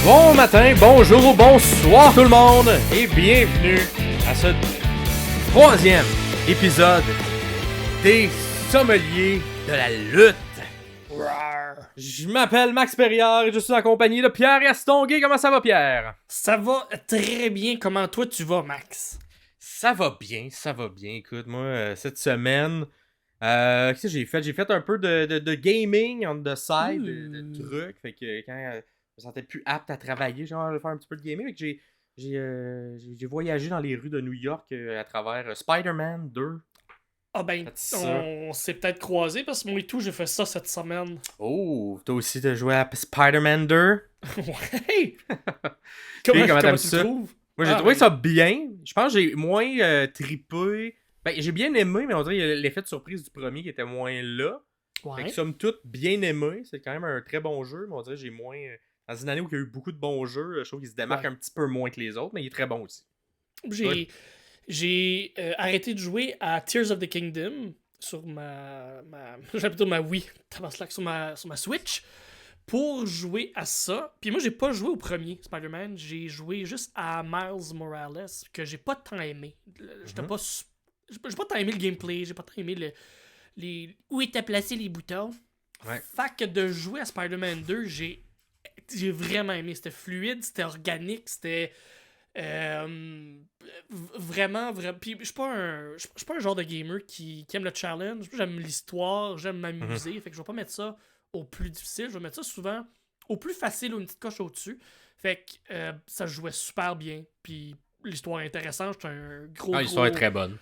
Bon matin, bonjour ou bonsoir tout le monde et bienvenue à ce troisième épisode des sommeliers de la lutte. Je m'appelle Max Perriard et je suis en compagnie de Pierre Gastonguay. Comment ça va, Pierre? Ça va très bien. Comment toi tu vas, Max? Ça va bien. Écoute, moi, cette semaine, qu'est-ce que j'ai fait? J'ai fait un peu de gaming on the side, de trucs. Fait que quand je me sentais plus apte à travailler, genre, de faire un petit peu de gaming, fait que j'ai voyagé dans les rues de New York à travers Spider-Man 2. Ah ben, on s'est peut-être croisés parce que moi et tout, j'ai fait ça cette semaine. Oh, toi aussi t'as joué à Spider-Man 2? Ouais! Comment comment t'aimes tu ça? le trouves? Moi, j'ai trouvé ça bien. Je pense que j'ai moins trippé. Ben, j'ai bien aimé, mais on dirait qu'il y a l'effet de surprise du premier qui était moins là. Ouais. Fait que somme toute, bien aimé. C'est quand même un très bon jeu, mais on dirait que j'ai moins... dans une année où il y a eu beaucoup de bons jeux, je trouve qu'il se démarque un petit peu moins que les autres, mais il est très bon aussi. J'ai arrêté de jouer à Tears of the Kingdom sur j'appelle plutôt ma Wii, sur ma Switch, pour jouer à ça. Puis moi, j'ai pas joué au premier Spider-Man, j'ai joué juste à Miles Morales, que j'ai pas tant aimé. J'ai pas tant aimé le gameplay, j'ai pas tant aimé où étaient placés les boutons. Ouais. Fait que de jouer à Spider-Man 2, j'ai vraiment aimé. C'était fluide, c'était organique, c'était vraiment. Puis je suis pas un genre de gamer qui aime le challenge. J'aime l'histoire, j'aime m'amuser. Fait que je vais pas mettre ça au plus difficile, je vais mettre ça souvent au plus facile ou une petite coche au-dessus. Fait que ça jouait super bien. Puis l'histoire est intéressante. J'étais un l'histoire est très bonne.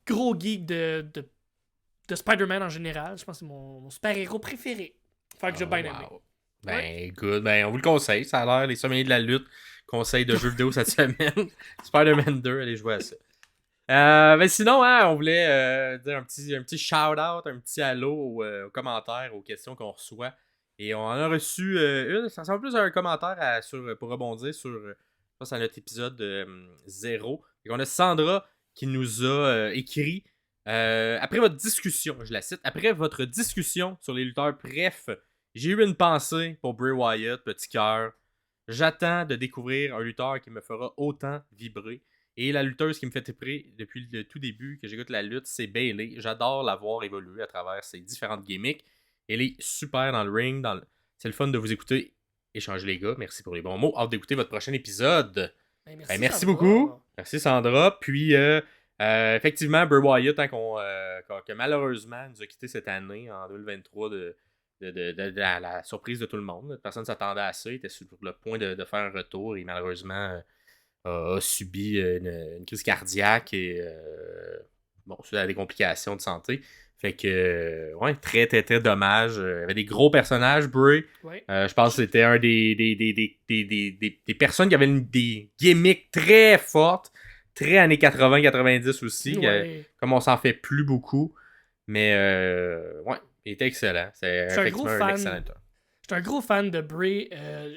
Gros geek de Spider-Man en général. Je pense que c'est mon super-héros préféré. Fait que j'ai bien aimé. Ben, good. Ben, on vous le conseille. Ça a l'air, les sommeliers de la lutte, conseil de jeux vidéo cette semaine. Spider-Man 2, allez jouer à ça. Ben sinon, hein, on voulait dire un petit shout-out, un petit allô aux commentaires, aux questions qu'on reçoit. Et on en a reçu une. Ça ressemble plus à un commentaire pour rebondir sur, je pense, à notre épisode 0. Et on a Sandra qui nous a écrit après votre discussion, je la cite, après votre discussion sur les lutteurs, bref, j'ai eu une pensée pour Bray Wyatt, petit cœur. J'attends de découvrir un lutteur qui me fera autant vibrer. Et la lutteuse qui me fait tripper depuis le tout début que j'écoute la lutte, c'est Bayley. J'adore la voir évoluer à travers ses différentes gimmicks. Elle est super dans le ring. C'est le fun de vous écouter. Échangez les gars. Merci pour les bons mots. Hâte d'écouter votre prochain épisode. Merci beaucoup. Merci Sandra. Puis, effectivement, Bray Wyatt, que malheureusement nous a quitté cette année, en 2023, de la surprise de tout le monde. Personne ne s'attendait à ça. Il était sur le point de faire un retour et malheureusement a subi une crise cardiaque et suite à des complications de santé. Fait que, ouais, très, très, très dommage. Il y avait des gros personnages, Bray. Ouais. Je pense que c'était un des personnes qui avaient des gimmicks très fortes, très années 80-90 aussi, comme on s'en fait plus beaucoup. Mais, ouais, il était excellent. C'est effectivement un excellent temps. J'étais un gros fan de Bray.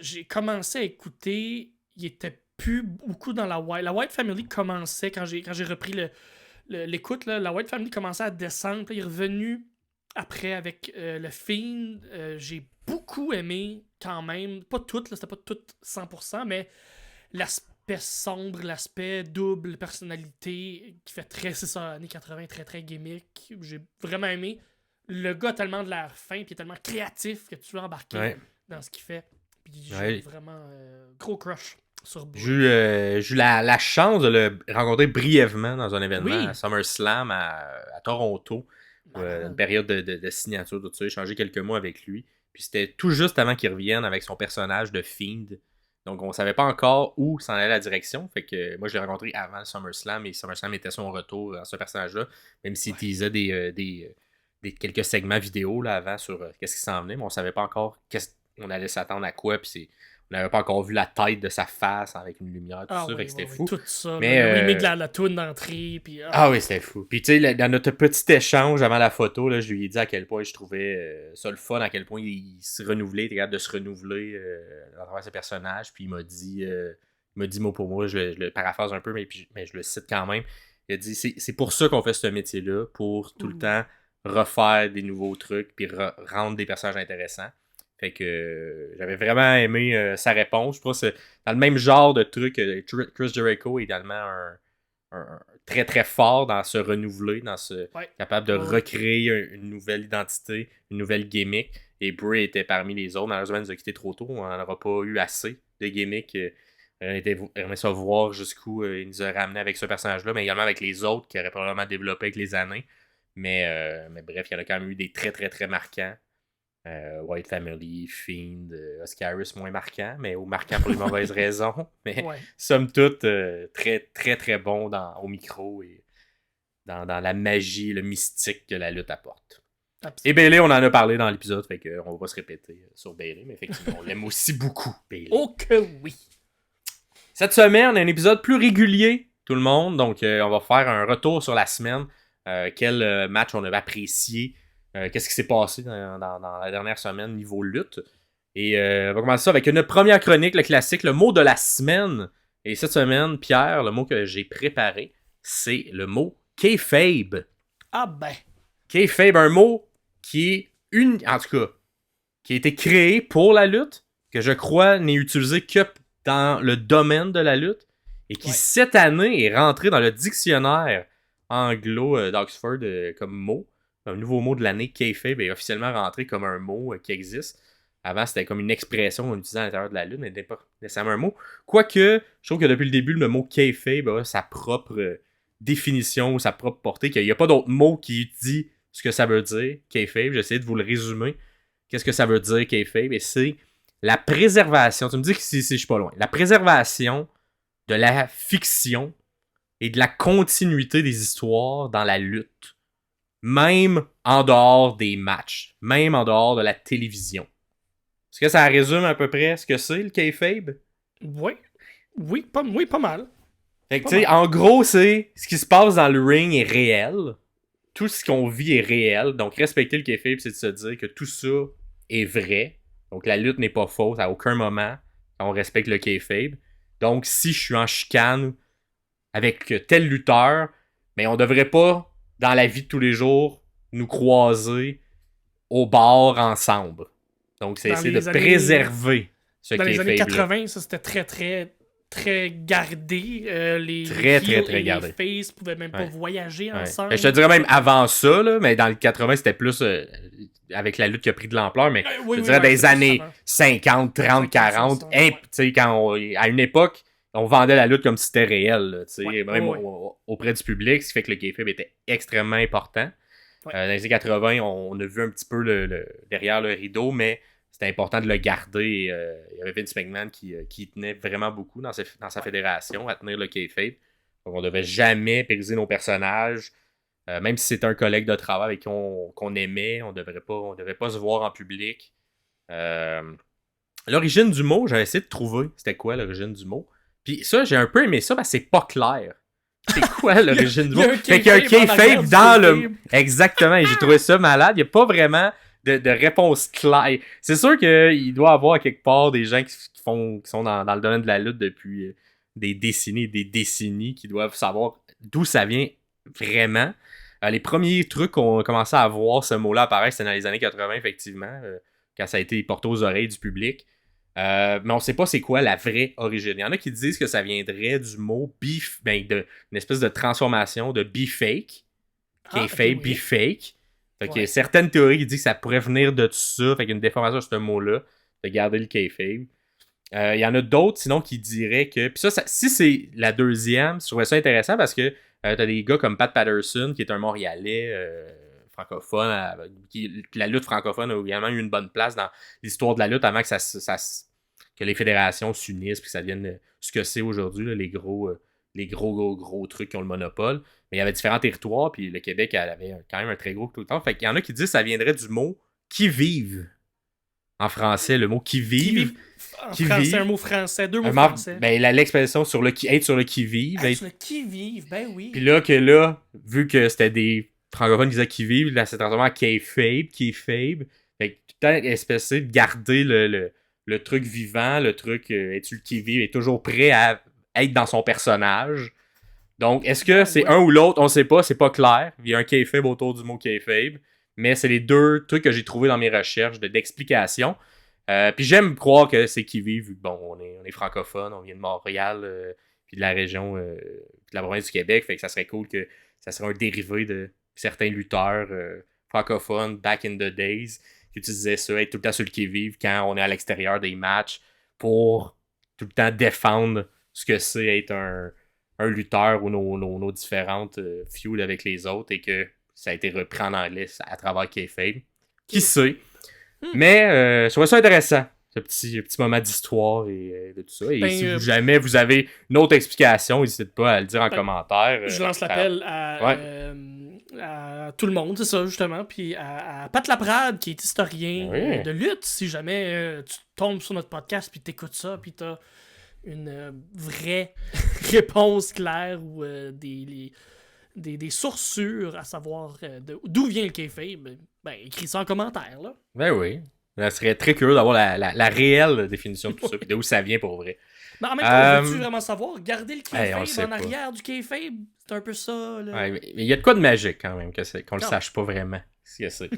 J'ai commencé à écouter, il était plus beaucoup dans la White Family commençait, quand j'ai repris l'écoute, la White Family commençait à descendre. Il est revenu après avec le Fiend. J'ai beaucoup aimé quand même. Pas tout, c'était pas tout 100%, mais l'aspect sombre, l'aspect double personnalité qui fait très, c'est ça, années 80, très très gimmick. J'ai vraiment aimé. Le gars a tellement de l'air fin puis tellement créatif que tu veux embarquer dans ce qu'il fait. Puis j'ai vraiment gros crush. J'ai eu la chance de le rencontrer brièvement dans un événement à SummerSlam à Toronto. Une période de signature, tout ça. J'ai échangé quelques mots avec lui. Puis c'était tout juste avant qu'il revienne avec son personnage de Fiend. Donc on savait pas encore où s'en allait la direction. Fait que moi je l'ai rencontré avant le SummerSlam et SummerSlam était son retour dans ce personnage-là. Même s'il teasait quelques segments vidéo là, avant sur qu'est-ce qui s'en venait. Mais on savait pas encore on allait s'attendre à quoi. Puis on n'avait pas encore vu la tête de sa face avec une lumière, tout ça, fait que c'était fou. Tout ça, mais le remake de la toune d'entrée. Puis, oui, c'était fou. Puis tu sais, dans notre petit échange avant la photo, là, je lui ai dit à quel point je trouvais ça le fun, à quel point il se renouvelait, il était capable de se renouveler à travers ses personnages. Puis il m'a dit mot pour mot, je le paraphrase un peu, mais je le cite quand même. Il a dit c'est pour ça qu'on fait ce métier-là, pour tout le temps refaire des nouveaux trucs, puis rendre des personnages intéressants. Fait que j'avais vraiment aimé sa réponse. Je pense que c'est dans le même genre de truc. Chris Jericho est également un très très fort dans se renouveler, capable de recréer une nouvelle identité, une nouvelle gimmick. Et Bray était parmi les autres. Malheureusement, il nous a quitté trop tôt. On n'en aura pas eu assez de gimmicks. On aimerait ça voir jusqu'où il nous a ramené avec ce personnage-là, mais également avec les autres qui auraient probablement développé avec les années. Mais bref, il y en a quand même eu des très très très marquants. White Family, Fiend, Oscaris moins marquant, mais marquant pour les mauvaises raisons. Mais somme toute, très très très bon au micro et dans la magie, le mystique que la lutte apporte. Absolument. Et Bayley, on en a parlé dans l'épisode, fait qu'on va se répéter sur Bayley, mais effectivement, on l'aime aussi beaucoup, Bayley. Oh que oui! Cette semaine, un épisode plus régulier, tout le monde, donc on va faire un retour sur la semaine. Quel match on avait apprécié, qu'est-ce qui s'est passé dans la dernière semaine niveau lutte. Et on va commencer ça avec une première chronique, le classique, le mot de la semaine. Et cette semaine, Pierre, le mot que j'ai préparé, c'est le mot kayfabe. Ah ben! Kayfabe, un mot qui est, en tout cas, qui a été créé pour la lutte, que je crois n'est utilisé que dans le domaine de la lutte, et qui cette année est rentré dans le dictionnaire anglo d'Oxford comme mot. Un nouveau mot de l'année, kayfabe, est officiellement rentré comme un mot qui existe. Avant, c'était comme une expression qu'on utilisait à l'intérieur de la lutte, mais n'était pas nécessairement un mot. Quoique, je trouve que depuis le début, le mot kayfabe a sa propre définition, sa propre portée, qu'il n'y a pas d'autre mot qui dit ce que ça veut dire, kayfabe. J'essaie de vous le résumer. Qu'est-ce que ça veut dire, kayfabe? Et c'est la préservation, tu me dis que si je suis pas loin, la préservation de la fiction et de la continuité des histoires dans la lutte. Même en dehors des matchs. Même en dehors de la télévision. Est-ce que ça résume à peu près ce que c'est, le kayfabe? Oui, pas mal. Fait que tu sais, en gros, c'est ce qui se passe dans le ring est réel. Tout ce qu'on vit est réel. Donc, respecter le kayfabe, c'est de se dire que tout ça est vrai. Donc, la lutte n'est pas fausse à aucun moment quand on respecte le kayfabe. Donc, si je suis en chicane avec tel lutteur, mais on devrait pas, dans la vie de tous les jours, nous croiser au bar ensemble. Donc, c'est essayer de préserver ce kayfabe. Dans les années 80, ça, c'était très, très, très gardé. Les très gardé. Les faces pouvaient même pas voyager ensemble. Je te dirais même avant ça, là, mais dans les 80, c'était plus avec la lutte qui a pris de l'ampleur, mais je dirais des années 50, 30, 40. À une époque, on vendait la lutte comme si c'était réel, même auprès du public, ce qui fait que le kayfabe était extrêmement important. Dans les années 80, on a vu un petit peu derrière le rideau, mais c'était important de le garder. Il y avait Vince McMahon qui tenait vraiment beaucoup dans sa fédération à tenir le kayfabe. Donc on ne devait jamais briser nos personnages. Même si c'était un collègue de travail avec qui qu'on aimait, on devrait pas se voir en public. L'origine du mot, j'avais essayé de trouver c'était quoi l'origine du mot. Puis ça, j'ai un peu aimé ça, parce que c'est pas clair. C'est quoi l'origine du mot? Fait qu'il y a un kayfabe dans le... Exactement, et j'ai trouvé ça malade. Il n'y a pas vraiment de réponse claire. C'est sûr qu'il doit y avoir quelque part des gens qui sont dans le domaine de la lutte depuis des décennies et des décennies, qui doivent savoir d'où ça vient vraiment. Les premiers trucs qu'on a commencé à voir ce mot-là apparaître, c'était dans les années 80, effectivement, quand ça a été porté aux oreilles du public. Mais on sait pas c'est quoi la vraie origine. Il y en a qui disent que ça viendrait du mot beef, une espèce de transformation de beefake, kayfabe, beefake. Fait qu'il y a certaines théories qui disent que ça pourrait venir de tout ça, fait qu'il y a une déformation de ce mot-là, de garder le kayfabe. Il y en a d'autres, sinon, qui diraient que... Puis ça, si c'est la deuxième, je trouvais ça intéressant parce que t'as des gars comme Pat Patterson, qui est un Montréalais francophone, la lutte francophone a également eu une bonne place dans l'histoire de la lutte avant que que les fédérations s'unissent, puis que ça devienne ce que c'est aujourd'hui, là, les gros trucs qui ont le monopole. Mais il y avait différents territoires, puis le Québec avait quand même un très gros tout le temps. Fait qu'il y en a qui disent que ça viendrait du mot qui vive. En français, le mot qui vive. C'est un mot français, deux mots français. L'expression sur être sur le qui vive. Sur le qui vive, ben oui. Puis là, vu que c'était des francophones qui disaient qui vivent, là, c'est transformé en kayfabe. Fait que tout le temps, espécer de garder le truc vivant, le truc être sur le qui vive, est toujours prêt à être dans son personnage. Donc, est-ce que c'est un ou l'autre? On sait pas, c'est pas clair. Il y a un kayfabe autour du mot kayfabe, mais c'est les deux trucs que j'ai trouvés dans mes recherches d'explication. Puis j'aime croire que c'est qui vivent, vu que bon, on est francophone, on vient de Montréal, puis de la région, puis de la province du Québec, fait que ça serait cool que ça serait un dérivé de certains lutteurs francophones back in the days qui utilisaient ça, être tout le temps sur le qui-vive quand on est à l'extérieur des matchs pour tout le temps défendre ce que c'est être un lutteur ou nos différentes feuds avec les autres et que ça a été repris en anglais à travers Kayfabe. Qui sait? Mais je trouvais ça intéressant, ce petit moment d'histoire et de tout ça. Et si jamais vous avez une autre explication, n'hésitez pas à le dire en commentaire. Je lance l'appel à tout le monde, c'est ça, justement. Puis à Pat Laprade, qui est historien de lutte, si jamais tu tombes sur notre podcast, puis t'écoutes ça, puis t'as une vraie réponse claire ou des sources sûres à savoir d'où vient le kayfabe, ben écris ça en commentaire, là. Ben oui. Ça serait très curieux d'avoir la réelle définition de tout ça, puis d'où ça vient pour vrai. Mais en même temps, veux-tu vraiment savoir? Garder le kayfabe en pas. Arrière du kayfabe, c'est un peu ça, là. Ouais, mais il y a de quoi de magique, quand même, qu'on le sache pas vraiment ce que c'est.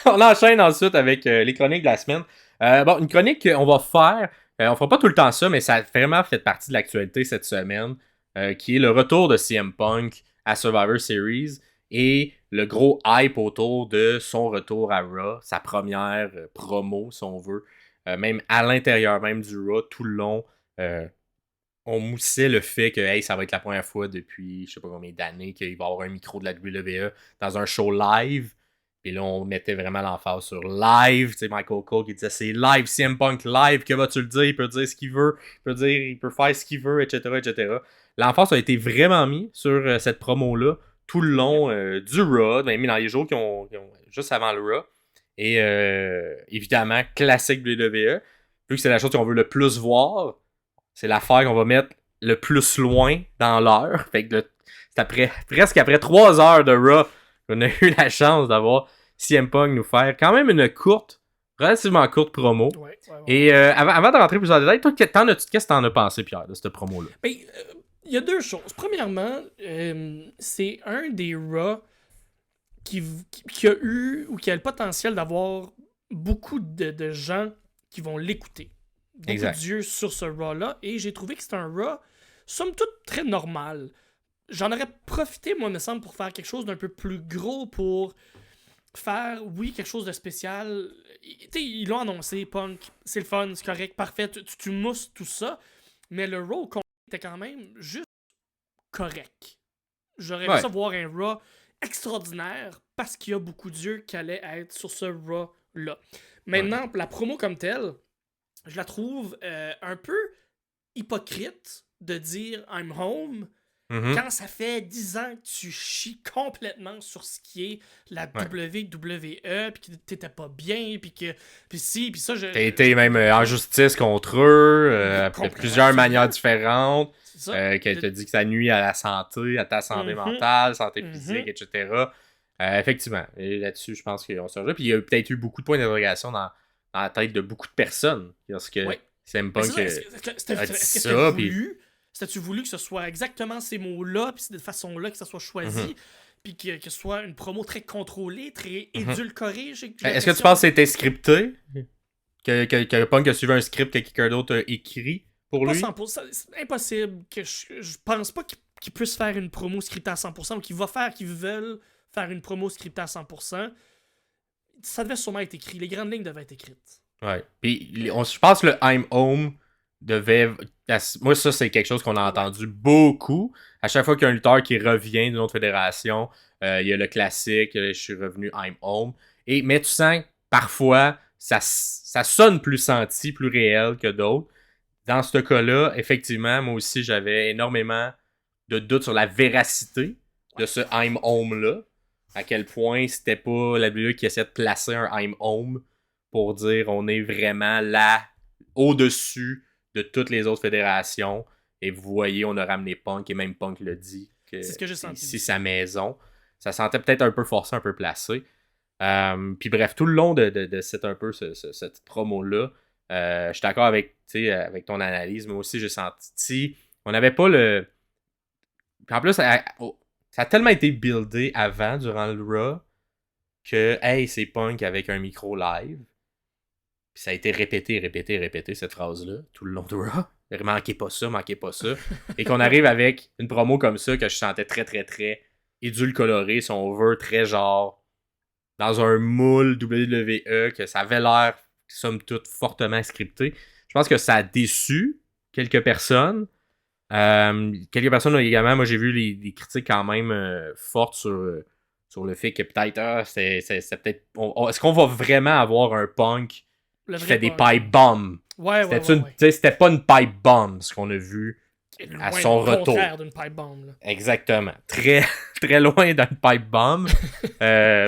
On enchaîne ensuite avec les chroniques de la semaine. Bon, une chronique qu'on va faire, on fera pas tout le temps ça, mais ça a vraiment fait partie de l'actualité cette semaine, qui est le retour de CM Punk à Survivor Series et le gros hype autour de son retour à Raw, sa première promo, si on veut. Même à l'intérieur même du Raw, tout le long, on moussait le fait que hey, ça va être la première fois depuis je sais pas combien d'années qu'il va y avoir un micro de la WWE dans un show live. Et là, on mettait vraiment l'emphase sur live. Tu sais, Michael Cole qui disait c'est live, CM Punk live, que vas-tu le dire? Il peut dire ce qu'il veut, il peut faire ce qu'il veut, etc. etc. L'emphase a été vraiment mis sur cette promo-là tout le long du Raw, même dans les jours qui ont juste avant le Raw. Et évidemment, classique WWE. Vu que c'est la chose qu'on veut le plus voir, c'est l'affaire qu'on va mettre le plus loin dans l'heure. Fait que c'est presque après 3 heures de Raw qu'on a eu la chance d'avoir CM Punk nous faire quand même une relativement courte promo. Ouais. Et avant de rentrer plus en détail, toi, qu'est-ce que t'en as pensé, Pierre, de cette promo-là? Ben, il y a 2 choses. Premièrement, c'est un des Raw qui a eu ou qui a le potentiel d'avoir beaucoup de gens qui vont l'écouter. Beaucoup d'yeux sur ce Raw-là. Et j'ai trouvé que c'était un Raw, somme toute, très normal. J'en aurais profité, moi, me semble, pour faire quelque chose d'un peu plus gros, pour faire, oui, quelque chose de spécial. Tu sais, ils l'ont annoncé, Punk, c'est le fun, c'est correct, parfait, tu mousses tout ça. Mais le Raw était quand même juste correct. J'aurais aimé ça voir un Raw extraordinaire parce qu'il y a beaucoup d'yeux qui allaient être sur ce Raw-là. Maintenant, la promo comme telle, je la trouve un peu hypocrite de dire I'm home quand ça fait 10 ans que tu chies complètement sur ce qui est la WWE, puis que t'étais pas bien, puis ça... T'as été même en justice contre eux, de plusieurs manières différentes, qu'elle te dit que ça nuit à la santé, à ta santé mentale, santé physique, etc. Effectivement, et là-dessus, je pense qu'on se rejoint. Puis il y a peut-être eu beaucoup de points d'interrogation dans la tête de beaucoup de personnes, parce que CM Punk a dit ça, puis... C'était-tu voulu que ce soit exactement ces mots-là, puis de cette façon-là que ça soit choisi, puis que ce soit une promo très contrôlée, très édulcorée? Est-ce que tu penses que c'était scripté? Que Punk a suivi un script que quelqu'un d'autre a écrit pour lui? 100%. C'est impossible que je pense pas qu'il puisse faire une promo scriptée à 100%, ou qu'ils veulent faire une promo scriptée à 100%. Ça devait sûrement être écrit. Les grandes lignes devaient être écrites. Ouais. Puis je pense que le I'm Home devait... Moi, ça, c'est quelque chose qu'on a entendu beaucoup. À chaque fois qu'il y a un lutteur qui revient d'une autre fédération, il y a le classique, je suis revenu, I'm home. Mais tu sens que parfois, ça sonne plus senti, plus réel que d'autres. Dans ce cas-là, effectivement, moi aussi, j'avais énormément de doutes sur la véracité de ce I'm home-là. À quel point c'était pas la WWE qui essayait de placer un I'm home pour dire on est vraiment là, au-dessus de toutes les autres fédérations. Et vous voyez, on a ramené Punk, et même Punk l'a dit, que c'est ce que j'ai senti. Ici, sa maison. Ça sentait peut-être un peu forcé, un peu placé. Puis bref, tout le long de cette promo-là, je suis d'accord avec ton analyse. Moi aussi, j'ai senti... On n'avait pas le... En plus, ça a tellement été buildé avant, durant le Raw, que, hey, c'est Punk avec un micro live. Puis ça a été répété, cette phrase-là, tout le long de Raw. Manquez pas ça. Et qu'on arrive avec une promo comme ça que je sentais très, très, très édulcoré, si on veut, très genre dans un moule WWE, que ça avait l'air, somme toute, fortement scripté. Je pense que ça a déçu quelques personnes. Quelques personnes également, moi j'ai vu les critiques quand même fortes sur le fait que peut-être, c'est peut-être. Est-ce qu'on va vraiment avoir un Punk qui fait des pipe bombs? Ouais. C'était pas une pipe bomb, ce qu'on a vu à son retour. Au contraire d'une pipe bomb. Là. Exactement. Très, très loin d'une pipe bomb.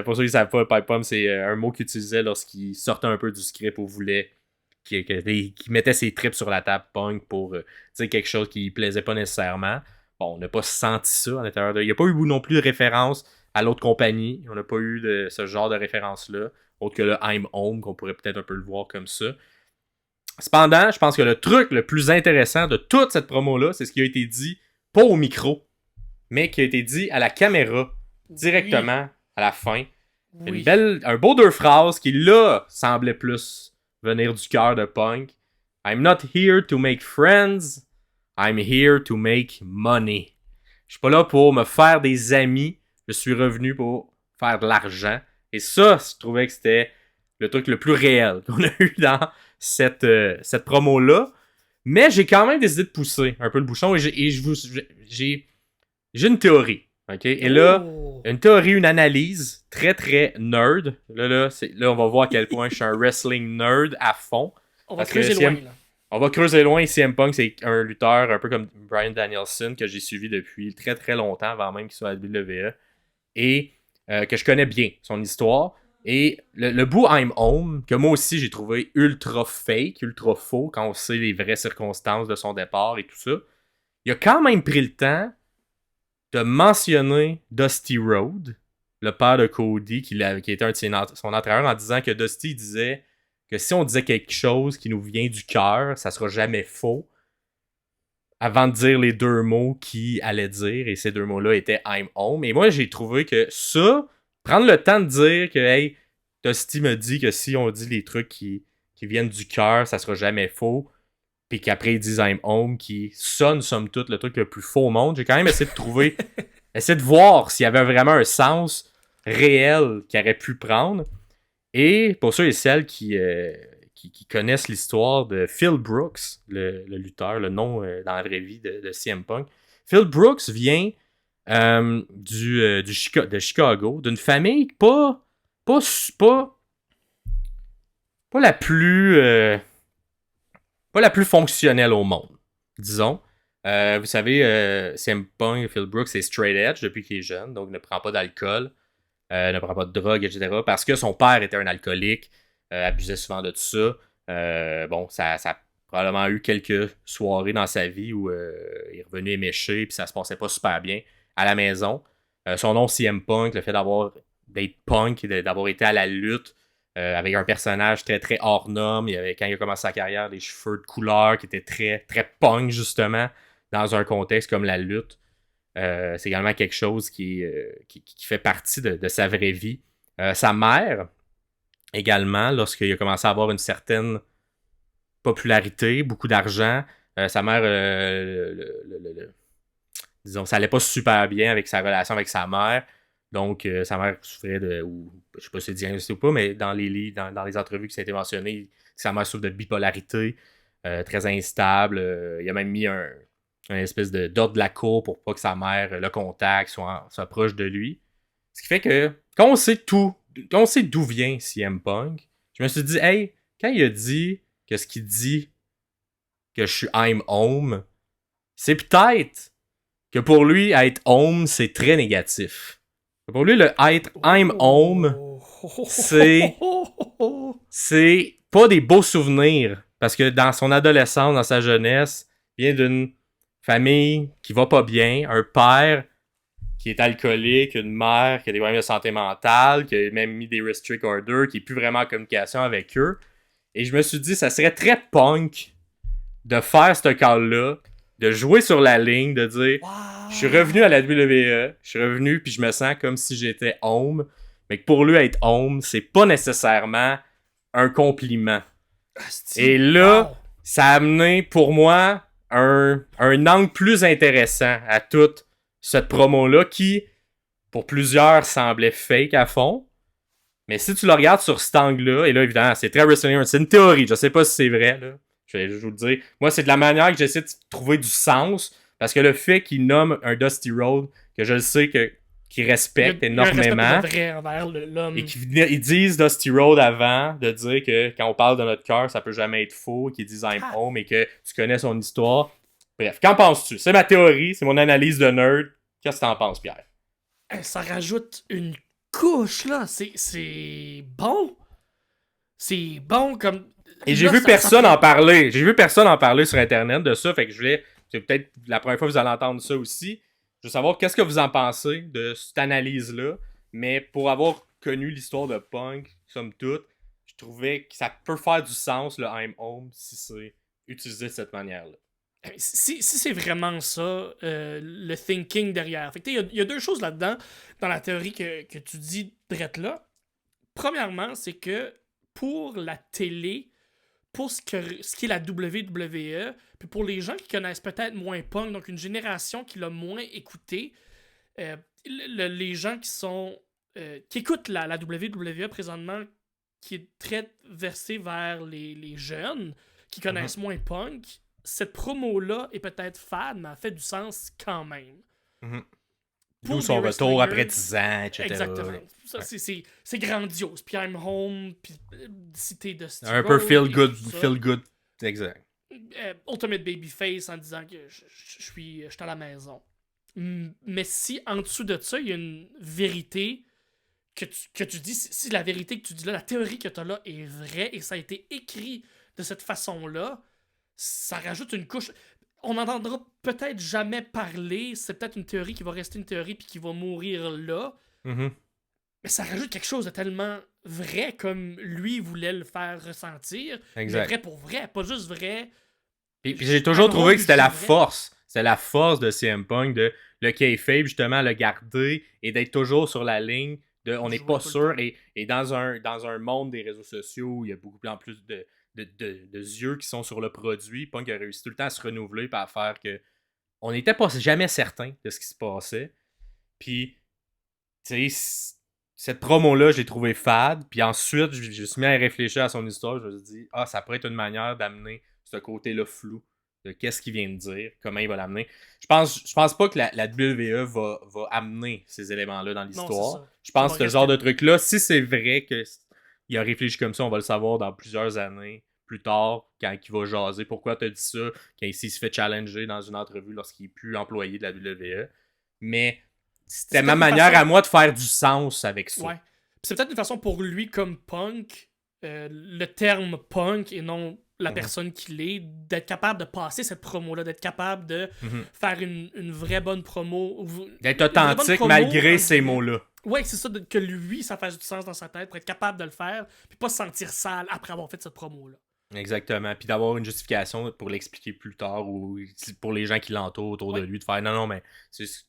Pour ceux qui ne savent pas, le pipe bomb, c'est un mot qu'il utilisait lorsqu'il sortait un peu du script ou voulait qu'il mettait ses tripes sur la table Punk pour dire quelque chose qui ne plaisait pas nécessairement. Bon, on n'a pas senti ça à l'intérieur de... Il n'y a pas eu non plus de référence à l'autre compagnie. On n'a pas eu de ce genre de référence-là. Autre que le I'm Home, qu'on pourrait peut-être un peu le voir comme ça. Cependant, je pense que le truc le plus intéressant de toute cette promo-là, c'est ce qui a été dit, pas au micro, mais qui a été dit à la caméra, directement à la fin. Oui. Un beau 2 phrases qui, là, semblait plus venir du cœur de Punk. I'm not here to make friends, I'm here to make money. Je suis pas là pour me faire des amis, je suis revenu pour faire de l'argent. Et ça, je trouvais que c'était le truc le plus réel qu'on a eu dans cette promo-là. Mais j'ai quand même décidé de pousser un peu le bouchon et j'ai une théorie. Okay? Et là, une théorie, une analyse très très nerd. Là, on va voir à quel point je suis un wrestling nerd à fond. On va creuser loin. Là. On va creuser loin. CM Punk, c'est un lutteur un peu comme Bryan Danielson que j'ai suivi depuis très très longtemps, avant même qu'il soit à la WWE. Et que je connais bien son histoire. Et le bout I'm Home, que moi aussi j'ai trouvé ultra fake, ultra faux, quand on sait les vraies circonstances de son départ et tout ça, il a quand même pris le temps de mentionner Dusty Rhodes, le père de Cody, qui était un de son entraîneur, en disant que Dusty disait que si on disait quelque chose qui nous vient du cœur, ça sera jamais faux, avant de dire les 2 mots qu'il allait dire, et ces 2 mots-là étaient I'm Home. Et moi, j'ai trouvé que ça, prendre le temps de dire que, hey, Dusty me dit que si on dit les trucs qui viennent du cœur, ça sera jamais faux, puis qu'après ils disent I'm Home, qui sonne, somme toute, le truc le plus faux au monde. J'ai quand même essayé de trouver, essayer de voir s'il y avait vraiment un sens réel qu'il aurait pu prendre. Et pour ceux et celles qui connaissent l'histoire de Phil Brooks, le lutteur, le nom dans la vraie vie de CM Punk, Phil Brooks vient de Chicago, d'une famille pas la plus pas la plus fonctionnelle au monde, disons. Vous savez, CM Punk, Phil Brooks, c'est straight edge depuis qu'il est jeune, donc ne prend pas d'alcool, ne prend pas de drogue, etc. Parce que son père était un alcoolique, abusait souvent de tout ça. Ça a probablement eu quelques soirées dans sa vie où il est revenu éméché, puis ça se passait pas super bien à la maison. Son nom CM Punk, le fait d'être punk, d'avoir été à la lutte, avec un personnage très très hors norme. Quand il a commencé sa carrière, des cheveux de couleur qui étaient très très punk justement, dans un contexte comme la lutte. C'est également quelque chose qui fait partie de sa vraie vie. Sa mère, également, lorsqu'il a commencé à avoir une certaine popularité, beaucoup d'argent, sa mère, disons, ça allait pas super bien avec sa relation avec sa mère. Donc, sa mère souffrait je sais pas si c'est diagnostiqué ou pas, mais dans les entrevues qui ça a été mentionné, sa mère souffre de bipolarité, très instable. Il a même mis un espèce d'ordre de la cour pour pas que sa mère le contacte, soit proche de lui. Ce qui fait que, quand on sait d'où vient CM Punk, je me suis dit, hey, quand il a dit que ce qu'il dit que je suis I'm home, c'est peut-être que pour lui, être home, c'est très négatif. Pour lui, le être I'm home, c'est pas des beaux souvenirs. Parce que dans son adolescence, dans sa jeunesse, il vient d'une famille qui va pas bien, un père qui est alcoolique, une mère qui a des problèmes de santé mentale, qui a même mis des restrict orders, qui est plus vraiment en communication avec eux. Et je me suis dit, ça serait très punk de faire ce call-là, de jouer sur la ligne, de dire je suis revenu à la WWE, je suis revenu puis je me sens comme si j'étais home, mais que pour lui être home, c'est pas nécessairement un compliment. Asti, Et là, wow. ça a amené pour moi un angle plus intéressant à toute cette promo-là qui, pour plusieurs, semblait fake à fond. Mais si tu le regardes sur cet angle-là, et là, évidemment, c'est très WrestleMania, c'est une théorie, je sais pas si c'est vrai, là. Je vais vous le dire. Moi, c'est de la manière que j'essaie de trouver du sens, parce que le fait qu'il nomme un Dusty Rhodes, que je le sais qu'il respecte Il y a un respect énormément, pour de vrai envers l'homme. et qu'ils disent Dusty Rhodes avant de dire que quand on parle de notre cœur, ça peut jamais être faux, qu'ils disent I'm home et que tu connais son histoire. Bref, qu'en penses-tu? C'est ma théorie, c'est mon analyse de nerd. Qu'est-ce que t'en penses, Pierre? Ça rajoute une couche, là. C'est bon. C'est bon comme. Et j'ai Là, vu ça personne fait- en parler. J'ai vu personne en parler sur Internet de ça, fait que je voulais... C'est peut-être la première fois que vous allez entendre ça aussi. Je veux savoir qu'est-ce que vous en pensez de cette analyse-là. Mais pour avoir connu l'histoire de Punk, somme toute, je trouvais que ça peut faire du sens, le I'm home, si c'est utilisé de cette manière-là. Si c'est vraiment ça, le thinking derrière. Fait que, il y a deux choses là-dedans, dans la théorie que tu dis, drette là. Premièrement, c'est que pour la télé, pour ce qui est la WWE, puis pour les gens qui connaissent peut-être moins Punk, donc une génération qui l'a moins écouté, les gens qui écoutent la WWE présentement, qui est très versé vers les jeunes, qui connaissent moins Punk, cette promo-là est peut-être fade, mais elle fait du sens quand même. Mm-hmm. Pour D'où son des retour wrestlingers, après 10 ans, etc. Exactement. Ça, Ouais. c'est grandiose. Puis I'm home, puis citer de Steve Un peu feel good, tout ça. feel good, exact. Ultimate Babyface en disant que je suis à la maison. Mais si en dessous de ça, il y a une vérité que tu dis, si la vérité que tu dis là, la théorie que tu as là est vraie et ça a été écrit de cette façon-là, ça rajoute une couche. On n'entendra peut-être jamais parler, c'est peut-être une théorie qui va rester une théorie puis qui va mourir là, Mm-hmm. mais ça rajoute quelque chose de tellement vrai comme lui voulait le faire ressentir, Exact. mais vrai pour vrai, pas juste vrai. Puis j'ai toujours Un trouvé rôle que c'était la vrai. force. C'était la force de CM Punk de le kayfabe, justement, le garder et d'être toujours sur la ligne de on n'est Jouer pas tout le sûr. temps. Et dans un monde des réseaux sociaux où il y a beaucoup plus de yeux qui sont sur le produit, Punk a réussi tout le temps à se renouveler et à faire que on n'était pas jamais certain de ce qui se passait. Puis, tu sais, cette promo-là, je l'ai trouvé fade. Puis ensuite, je me suis mis à réfléchir à son histoire. Je me suis dit, ça pourrait être une manière d'amener ce côté-là flou de qu'est-ce qu'il vient de dire, comment il va l'amener. Je pense pas que la WWE va amener ces éléments-là dans Non, c'est l'histoire. ça. Je Ça pense va que ce genre rester de là. truc-là, si c'est vrai qu'il a réfléchi comme ça, on va le savoir dans plusieurs années plus tard, quand il va jaser. Pourquoi t'as dit ça? Quand il se fait challenger dans une entrevue lorsqu'il est plus employé de la WWE. Mais c'était ma peut-être une manière façon- à moi de faire du sens avec ça. Ouais. Puis c'est peut-être une façon pour lui, comme punk, le terme punk et non la personne qu'il est, d'être capable de passer cette promo-là, d'être capable de Mhm. faire une vraie bonne promo. D'être Une vraie bonne authentique promo, malgré en ces guillemets. mots-là. Ouais, c'est ça, que lui, ça fasse du sens dans sa tête pour être capable de le faire, puis pas se sentir sale après avoir fait cette promo-là. Exactement. Puis d'avoir une justification pour l'expliquer plus tard ou pour les gens qui l'entourent autour de lui, de faire non, mais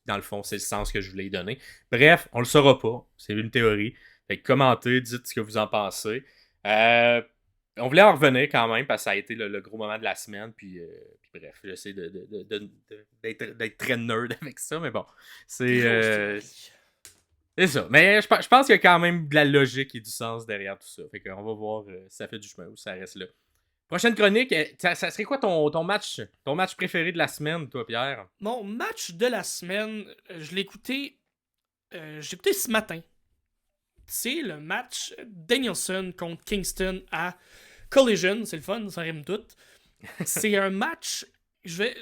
dans le fond, c'est le sens que je voulais y donner. Bref, on le saura pas. C'est une théorie. Fait que commentez, dites ce que vous en pensez. On voulait en revenir quand même parce que ça a été le gros moment de la semaine. Puis bref, j'essaie d'être très nerd avec ça, mais bon. C'est ça. Mais je pense qu'il y a quand même de la logique et du sens derrière tout ça. Fait qu'on va voir si ça fait du chemin ou si ça reste là. Prochaine chronique, ça serait quoi ton match préféré de la semaine, toi, Pierre? Mon match de la semaine, je l'ai écouté, ce matin. C'est le match Danielson contre Kingston à Collision. C'est le fun, ça rime tout. C'est un match.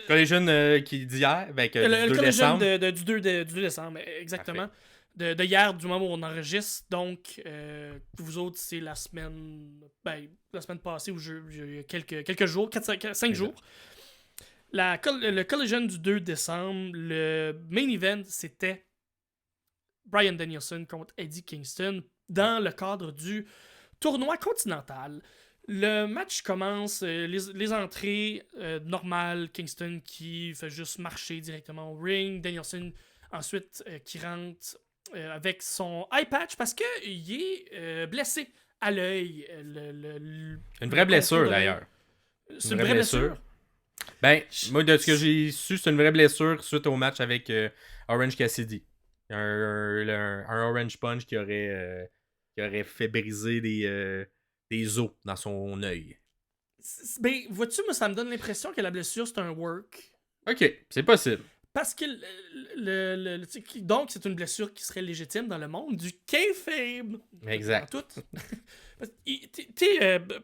Collision qui d'hier, ben, du Le 2 Collision décembre. du 2 décembre, exactement. De hier, du moment où on enregistre. Donc, vous autres, c'est la semaine passée, ou il y a quelques jours, 5 jours. Le Collision du 2 décembre, le main event, c'était Bryan Danielson contre Eddie Kingston dans le cadre du tournoi continental. Le match commence, les entrées normales, Kingston qui fait juste marcher directement au ring, Danielson ensuite qui rentre avec son eye patch parce qu'il est blessé à l'œil. Une vraie blessure, contour de d'ailleurs. C'est une vraie blessure. Ben, moi, de ce que j'ai su, c'est une vraie blessure suite au match avec Orange Cassidy. Un Orange Punch qui aurait fait briser des os dans son œil. Ben, vois-tu, moi, ça me donne l'impression que la blessure, c'est un work. Ok, c'est possible. Parce que donc c'est une blessure qui serait légitime dans le monde du kayfabe. Exact. Dans tout.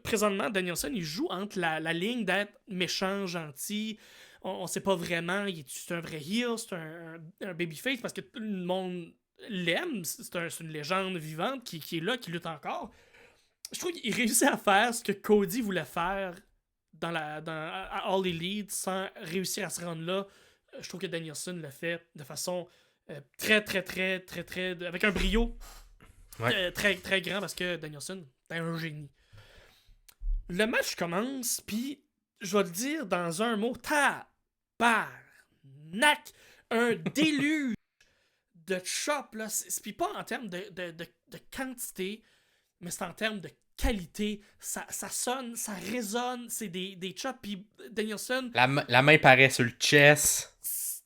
Présentement, Danielson, il joue entre la ligne d'être méchant, gentil. On sait pas vraiment, c'est un vrai heel, c'est un babyface parce que tout le monde l'aime. C'est une légende vivante qui est là, qui lutte encore. Je trouve qu'il réussit à faire ce que Cody voulait faire à All Elite sans réussir à se rendre là. Je trouve que Danielson le fait de façon très, très, très, très, très. Avec un brio très, très grand parce que Danielson est un génie. Le match commence, puis je vais le dire dans un mot tabarnak. Un déluge de chop, là. Puis pas en termes de quantité, mais c'est en termes de qualité. Ça sonne, ça résonne. C'est des chops, puis Danielson. La main paraît sur le chest.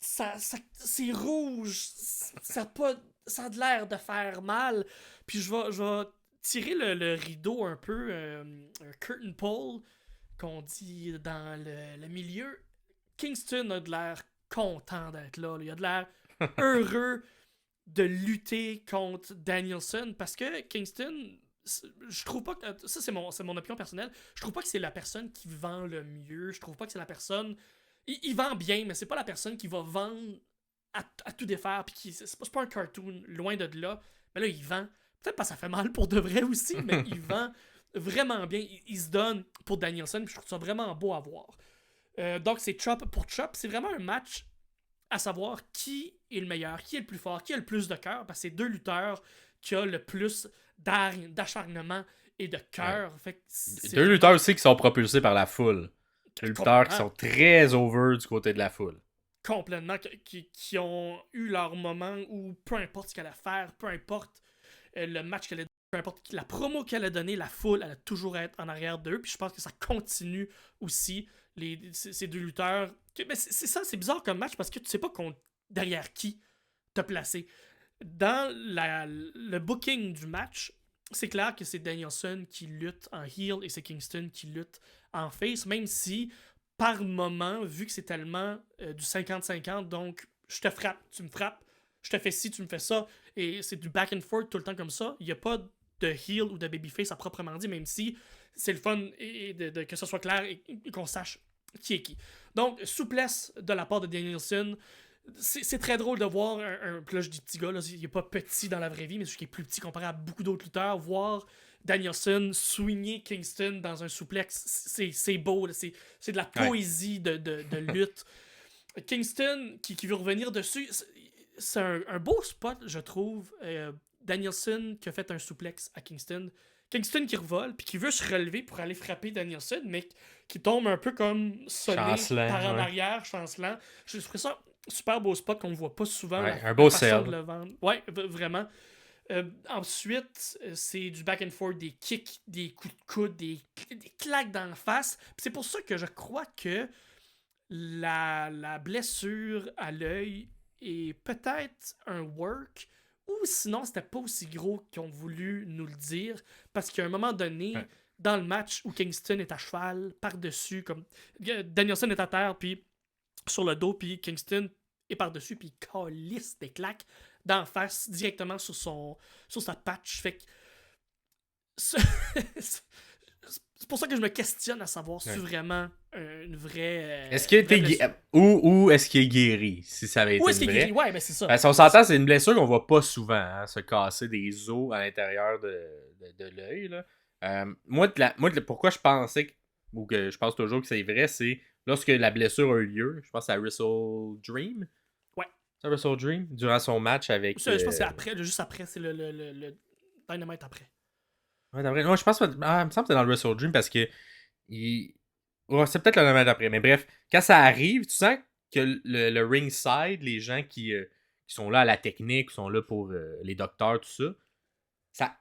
C'est rouge. Ça a de l'air de faire mal. Puis je vais tirer le rideau un peu, un curtain pole qu'on dit dans le milieu. Kingston a de l'air content d'être là. Il a de l'air heureux de lutter contre Danielson parce que Kingston, je trouve pas que ça c'est mon opinion personnelle, je trouve pas que c'est la personne qui vend le mieux, je trouve pas que c'est la personne il vend bien, mais c'est pas la personne qui va vendre à tout défaire, puis c'est pas un cartoon, loin de là, mais là il vend, peut-être pas ça fait mal pour de vrai aussi, mais il vend vraiment bien, il se donne pour Danielson, puis je trouve ça vraiment beau à voir. Donc c'est chop pour chop, c'est vraiment un match à savoir qui est le meilleur, qui est le plus fort, qui a le plus de cœur, parce que c'est deux lutteurs qui ont le plus d'acharnement et de cœur. Ouais. Deux lutteurs aussi qui sont propulsés par la foule. Deux lutteurs qui sont très over du côté de la foule. Complètement, qui ont eu leur moment où peu importe ce qu'elle allait faire, peu importe le match qu'elle a donné, peu importe la promo qu'elle a donné, la foule allait toujours être en arrière d'eux. Puis je pense que ça continue aussi. Ces deux lutteurs. Mais c'est ça, c'est bizarre comme match parce que tu sais pas derrière qui te placer. Dans le booking du match, c'est clair que c'est Danielson qui lutte en heel et c'est Kingston qui lutte en face, même si par moment, vu que c'est tellement du 50-50, donc je te frappe, tu me frappes, je te fais ci, tu me fais ça, et c'est du back and forth tout le temps comme ça. Il n'y a pas de heel ou de babyface à proprement dit, même si c'est le fun que ça soit clair et qu'on sache qui est qui. Donc, souplesse de la part de Danielson. C'est très drôle de voir puis là je dis petit gars, là, il est pas petit dans la vraie vie, mais celui qui est plus petit comparé à beaucoup d'autres lutteurs, voir Danielson swinger Kingston dans un souplex, c'est beau, c'est de la poésie de lutte. Kingston qui veut revenir dessus, c'est un beau spot, je trouve. Danielson qui a fait un souplex à Kingston. Kingston qui revole, puis qui veut se relever pour aller frapper Danielson, mais qui tombe un peu comme sonné par en arrière, chancelant. Je trouve ça super beau spot qu'on ne voit pas souvent. Un beau sell. Ouais, vraiment. Ensuite, c'est du back and forth, des kicks, des coups de coude, des claques d'en face. Puis c'est pour ça que je crois que la blessure à l'œil est peut-être un work, ou sinon c'était pas aussi gros qu'ils ont voulu nous le dire, parce qu'à un moment donné, dans le match où Kingston est à cheval, par-dessus, comme Danielson est à terre, puis sur le dos, puis Kingston est par-dessus, puis il calisse des claques d'en face directement sur sa patch. Fait que c'est pour ça que je me questionne à savoir si c'est vraiment une vraie. Est-ce qu'il était ou est-ce qu'il est guéri, si ça avait été est-ce qu'il est guéri? Ouais, ben c'est ça. Ben, si on s'entend, c'est une blessure qu'on voit pas souvent, hein, se casser des os à l'intérieur de l'œil. Moi, pourquoi je pensais ou que je pense toujours que c'est vrai, c'est lorsque la blessure a eu lieu, je pense à Wrestle Dream. Ouais. C'est Wrestle Dream, durant son match avec. Je pense que c'est après, juste après, c'est le Dynamite après. Ouais, d'après. Non, je pense que. Il me semble que c'est dans le Wrestle Dream parce que. Ouais, c'est peut-être le Dynamite après, mais bref, quand ça arrive, tu sens que le ringside, les gens qui sont là à la technique, qui sont là pour les docteurs, tout ça,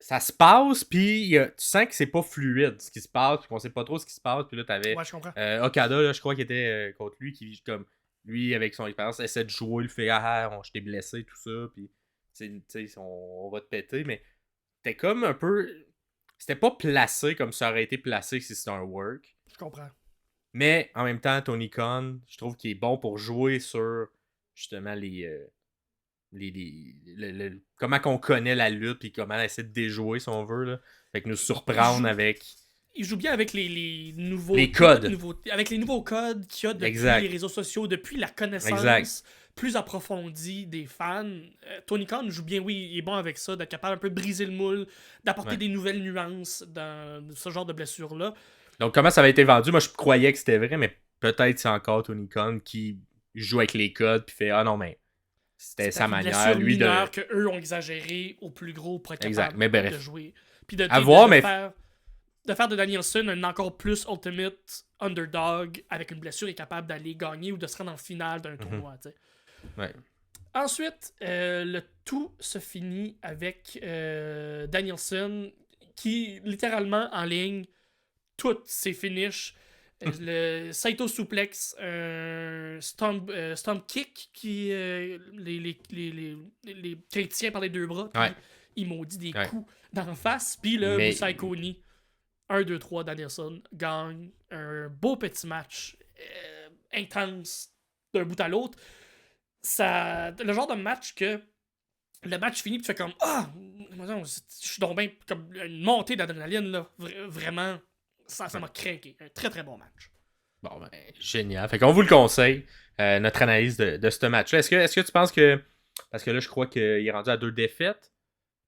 ça se passe, puis tu sens que c'est pas fluide ce qui se passe, puis qu'on sait pas trop ce qui se passe. Puis là, t'avais Ouais, je comprends. Okada, là, je crois qu'il était contre lui, qui, comme, lui, avec son expérience, essaie de jouer, il fait je t'ai blessé, tout ça, puis tu sais, on va te péter, mais c'était comme un peu. C'était pas placé comme ça aurait été placé si c'était un work. Je comprends. Mais en même temps, Tony Khan, je trouve qu'il est bon pour jouer sur justement comment qu'on connaît la lutte puis comment essayer de déjouer si on veut là. Fait que nous surprendre avec Il joue bien avec les nouveaux les codes. Avec les nouveaux codes qu'il y a depuis Exact. les réseaux sociaux, depuis la connaissance Exact. plus approfondie des fans. Tony Khan joue bien, oui, il est bon avec ça, d'être capable un peu de briser le moule, d'apporter des nouvelles nuances dans ce genre de blessure-là. Donc comment ça avait été vendu, moi je croyais que c'était vrai, mais peut-être c'est encore Tony Khan qui joue avec les codes puis fait ah non mais c'était sa manière lui de que eux ont exagéré au plus gros pour être exact. capable Mais bref. de jouer. Puis de faire de Danielson un encore plus ultimate underdog avec une blessure est capable d'aller gagner ou de se rendre en finale d'un tournoi. T'sais. Ouais. Ensuite, le tout se finit avec Danielson qui littéralement en ligne toutes ses finishes. Le Saito Suplex, Stomp Kick qui qu'il tient par les deux bras. Ouais. Il maudit des coups d'en face. Puis le Musai Koni, 1, 2, 3, Danielson gagne un beau petit match intense d'un bout à l'autre. Le genre de match que le match finit, tu fais comme je suis donc bien comme une montée d'adrénaline là. Vraiment. Ça m'a craqué. Un très très bon match. Bon, ben, génial. Fait qu'on vous le conseille, notre analyse de ce match-là. Est-ce que tu penses que. Parce que là, je crois qu'il est rendu à 2 défaites.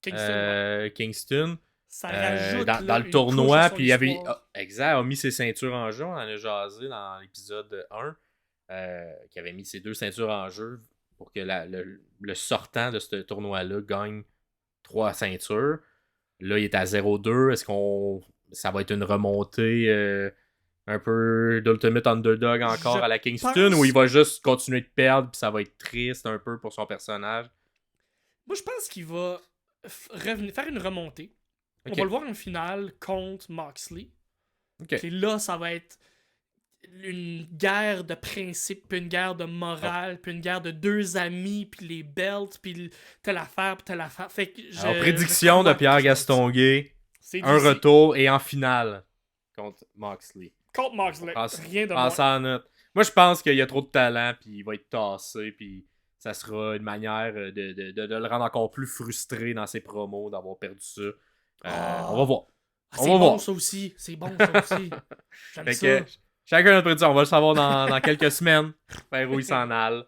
Kingston. Ça rajoute dans le tournoi. Puis il avait. Exact, a mis ses ceintures en jeu. On en a jasé dans l'épisode 1. Qui avait mis ses 2 ceintures en jeu pour que le sortant de ce tournoi-là gagne 3 ceintures. Là, il est à 0-2. Est-ce qu'on. Ça va être une remontée un peu d'Ultimate Underdog encore à la Kingston ou il va juste continuer de perdre puis ça va être triste un peu pour son personnage? Moi, je pense qu'il va faire une remontée. Okay. On va le voir en finale contre Moxley. Okay. Puis là, ça va être une guerre de principes, puis une guerre de morale, puis une guerre de 2 amis, puis les belts, puis telle affaire, puis telle affaire. Fait que alors, prédiction de Pierre Gastonguay. Un retour et en finale contre Moxley. Contre Moxley. Rien de moins. Moi, je pense qu'il y a trop de talent, puis il va être tassé, puis ça sera une manière de le rendre encore plus frustré dans ses promos, d'avoir perdu ça. On va voir. C'est bon, ça aussi. C'est bon, ça aussi. J'aime ça. Chacun notre prédiction. On va le savoir dans quelques semaines. Vers où il s'en aille.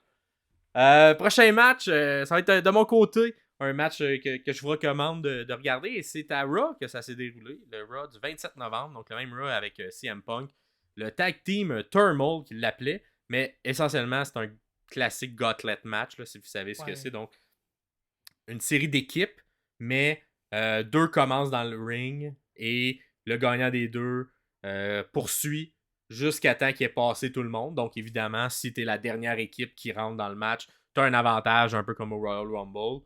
Prochain match, ça va être de mon côté. Un match que je vous recommande de regarder. Et c'est à Raw que ça s'est déroulé. Le Raw du 27 novembre. Donc le même Raw avec CM Punk. Le tag team Turmoil qu'il l'appelait. Mais essentiellement, c'est un classique gauntlet match. Là, si vous savez ce que c'est. Donc une série d'équipes. Mais 2 commencent dans le ring. Et le gagnant des 2 poursuit jusqu'à temps qu'il ait passé tout le monde. Donc évidemment, si tu es la dernière équipe qui rentre dans le match, tu as un avantage un peu comme au Royal Rumble.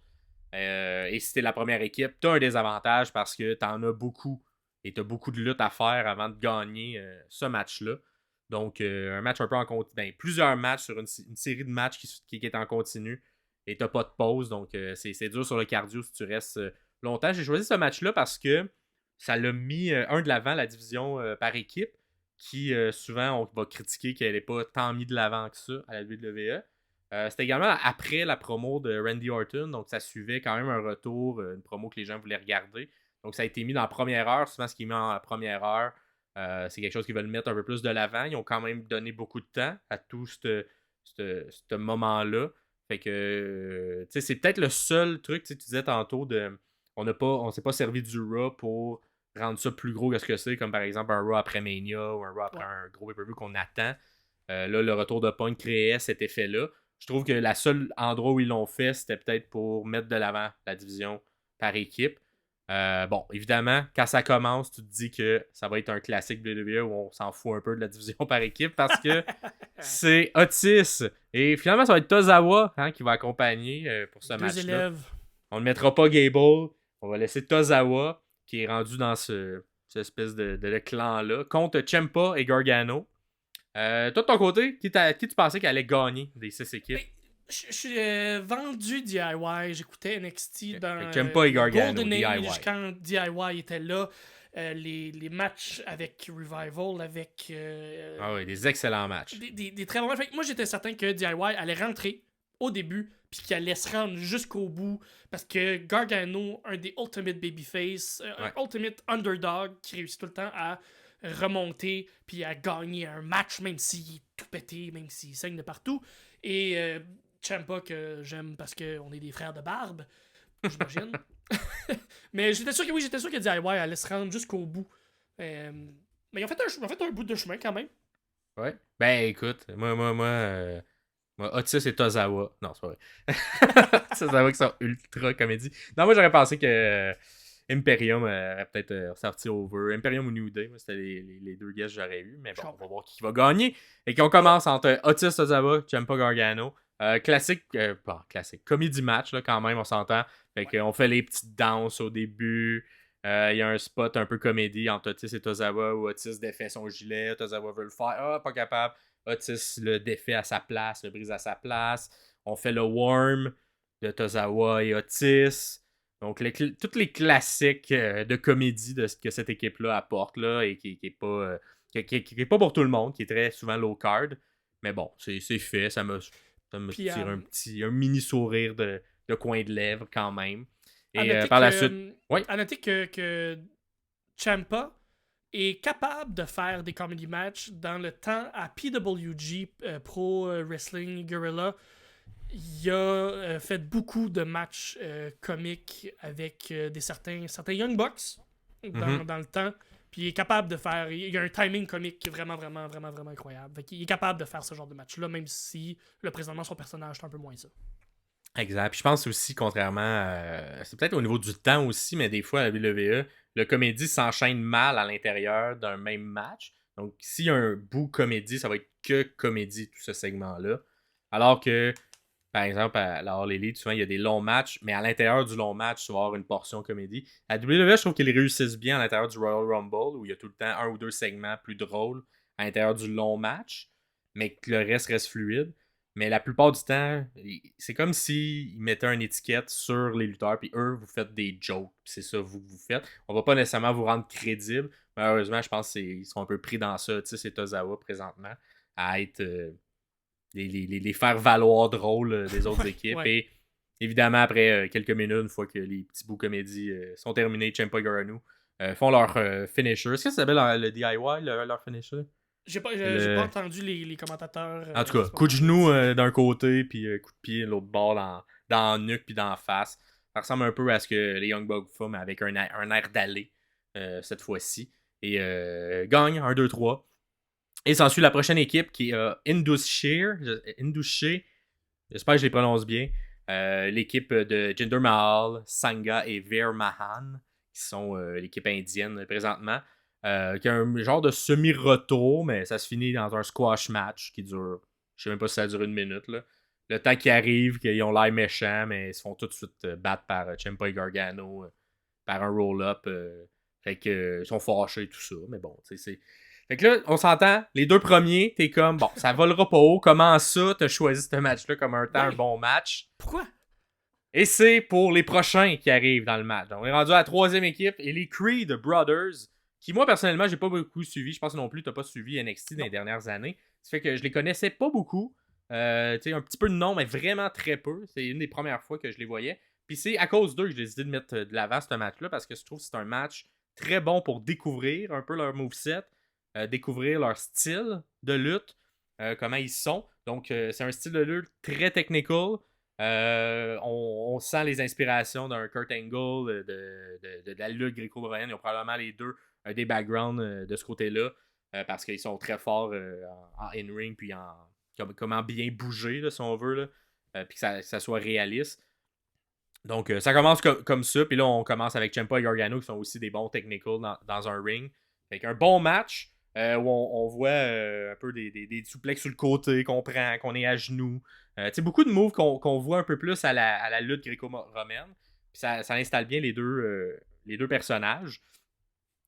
Et si t'es la première équipe, t'as un désavantage parce que t'en as beaucoup et t'as beaucoup de lutte à faire avant de gagner ce match-là. Donc, un match un peu en continu. Plusieurs matchs sur une série de matchs qui est en continu et t'as pas de pause. Donc, c'est dur sur le cardio si tu restes longtemps. J'ai choisi ce match-là parce que ça l'a mis de l'avant la division par équipe qui, souvent, on va critiquer qu'elle n'est pas tant mis de l'avant que ça à la WWE. C'était également après la promo de Randy Orton, donc ça suivait quand même un retour, une promo que les gens voulaient regarder. Donc ça a été mis dans la première heure, souvent ce qui est mis en première heure, c'est quelque chose qu'ils veulent mettre un peu plus de l'avant. Ils ont quand même donné beaucoup de temps à tout ce moment-là. Fait que, tu sais, c'est peut-être le seul truc, tu disais tantôt, on s'est pas servi du Raw pour rendre ça plus gros que ce que c'est, comme par exemple un Raw après Mania ou un Raw après un gros pay-per-view qu'on attend. Là, le retour de Punk créait cet effet-là. Je trouve que la seule endroit où ils l'ont fait, c'était peut-être pour mettre de l'avant la division par équipe. Bon, évidemment, quand ça commence, tu te dis que ça va être un classique WWE où on s'en fout un peu de la division par équipe parce que c'est Otis. Et finalement, ça va être Tozawa qui va accompagner pour ce match-là. On ne mettra pas Gable. On va laisser Tozawa, qui est rendu dans cette espèce de clan-là, contre Ciampa et Gargano. Toi, de ton côté, qui tu pensais qu'elle allait gagner des 6 équipes? Ben, je suis vendu DIY. J'écoutais NXT Fait dans que Ciampa et le Gargano, Golden DIY. Age quand DIY était là. Les matchs avec Revival, avec Ah oui, des excellents matchs. des très bons matchs. Fait que moi, j'étais certain que DIY allait rentrer au début, puis qu'il allait se rendre jusqu'au bout, parce que Gargano, un des Ultimate Babyface, un Ultimate Underdog, qui réussit tout le temps à remonter, puis à gagner un match, même s'il est tout pété, même s'il saigne de partout. Et Ciampa, que j'aime parce qu'on est des frères de barbe, j'imagine. Mais j'étais sûr que DIY allait se rendre jusqu'au bout. Mais ils ont fait un bout de chemin quand même. Ouais. Ben écoute, moi, Otis et Tozawa. Non, c'est pas vrai. Tozawa qui sont ultra comédie. Non, moi j'aurais pensé que Imperium aurait peut-être sorti over. Imperium ou New Day, moi c'était les deux guests que j'aurais eu. Mais bon, on va voir qui va gagner. Et qu'on commence entre Otis Tozawa, Ciampa Gargano. Classique, comédie match là, quand même, on s'entend. Fait qu'on fait les petites danses au début. Il y a un spot un peu comédie entre Otis et Tozawa où Otis défait son gilet. Tozawa veut le faire. Ah, pas capable. Otis le défait à sa place, le brise à sa place. On fait le worm de Tozawa et Otis. Donc, tous les classiques de comédie de ce que cette équipe-là apporte là, et qui est pas, qui est pas pour tout le monde, qui est très souvent low card. Mais bon, c'est fait. Ça me Puis, tire un mini sourire de coin de lèvres quand même. Et à par la suite. Oui. À noter que Ciampa est capable de faire des comedy matchs dans le temps à PWG Pro Wrestling Guerrilla. Il a fait beaucoup de matchs comiques avec certains Young Bucks dans le temps. Puis il est capable de faire. Il a un timing comique vraiment incroyable. Fait qu'il est capable de faire ce genre de match-là, même si là, présentement, son personnage est un peu moins ça. Exact. Puis je pense aussi, contrairement c'est peut-être au niveau du temps aussi, mais des fois, à la WWE, le comédie s'enchaîne mal à l'intérieur d'un même match. Donc, s'il y a un bout comédie, ça va être que comédie, tout ce segment-là. Alors que, par exemple, à la All Elite, souvent, il y a des longs matchs, mais à l'intérieur du long match, tu vas avoir une portion comédie. À WWE, je trouve qu'ils réussissent bien à l'intérieur du Royal Rumble, où il y a tout le temps un ou deux segments plus drôles à l'intérieur du long match, mais que le reste fluide. Mais la plupart du temps, c'est comme s'ils mettaient une étiquette sur les lutteurs, puis eux, vous faites des jokes. C'est ça, vous faites. On va pas nécessairement vous rendre crédible. Malheureusement, je pense qu'ils sont un peu pris dans ça. Tu sais, c'est Tozawa présentement, à être les faire valoir drôles des autres équipes. Ouais. Et évidemment, après quelques minutes, une fois que les petits bouts comédies sont terminés, Ciampa et Gargano font leur finisher. Est-ce que ça s'appelle le DIY, leur finisher? J'ai pas entendu les commentateurs. En tout cas, coup de genou d'un côté, puis coup de pied de l'autre bord dans la nuque, puis dans la face. Ça ressemble un peu à ce que les Young Bucks font, mais avec un air d'aller cette fois-ci. Et gagne 1, 2, 3. Et s'ensuit la prochaine équipe qui est Indus-Share. J'espère que je les prononce bien. L'équipe de Jinder Mahal, Sangha et Veer Mahan, qui sont l'équipe indienne présentement. Qui a un genre de semi-retour, mais ça se finit dans un squash match qui dure, je sais même pas si ça dure 1 minute. Là. Le temps qu'ils arrivent, qu'ils ont l'air méchants, mais ils se font tout de suite battre par Ciampa et Gargano, par un roll-up. Fait que ils sont fâchés et tout ça. Mais bon, c'est. Fait que là, on s'entend, les deux premiers, t'es comme, bon, ça volera pas haut. Comment ça, t'as choisi ce match-là comme un bon match? Pourquoi? Et c'est pour les prochains qui arrivent dans le match. Donc, on est rendu à la 3e équipe et les Creed Brothers, qui moi personnellement, j'ai pas beaucoup suivi. Je pense non plus, t'as pas suivi NXT dans les dernières années. Ça fait que je les connaissais pas beaucoup. Un petit peu de nom, mais vraiment très peu. C'est une des premières fois que je les voyais. Puis c'est à cause d'eux que j'ai décidé de mettre de l'avant ce match-là, parce que je trouve que c'est un match très bon pour découvrir un peu leur moveset, découvrir leur style de lutte, comment ils sont. Donc, c'est un style de lutte très technical. On sent les inspirations d'un Kurt Angle, de la lutte gréco-romaine. Ils ont probablement les deux des backgrounds de ce côté-là, parce qu'ils sont très forts en in-ring, puis comment bien bouger, là, si on veut, puis que ça soit réaliste. Donc, ça commence comme ça, puis là, on commence avec Ciampa et Gargano, qui sont aussi des bons technicals dans un ring. Fait qu'un bon match, où on voit un peu des souplex sur le côté, qu'on prend, qu'on est à genoux. Beaucoup de moves qu'on voit un peu plus à la lutte gréco-romaine. Puis ça installe bien les deux personnages.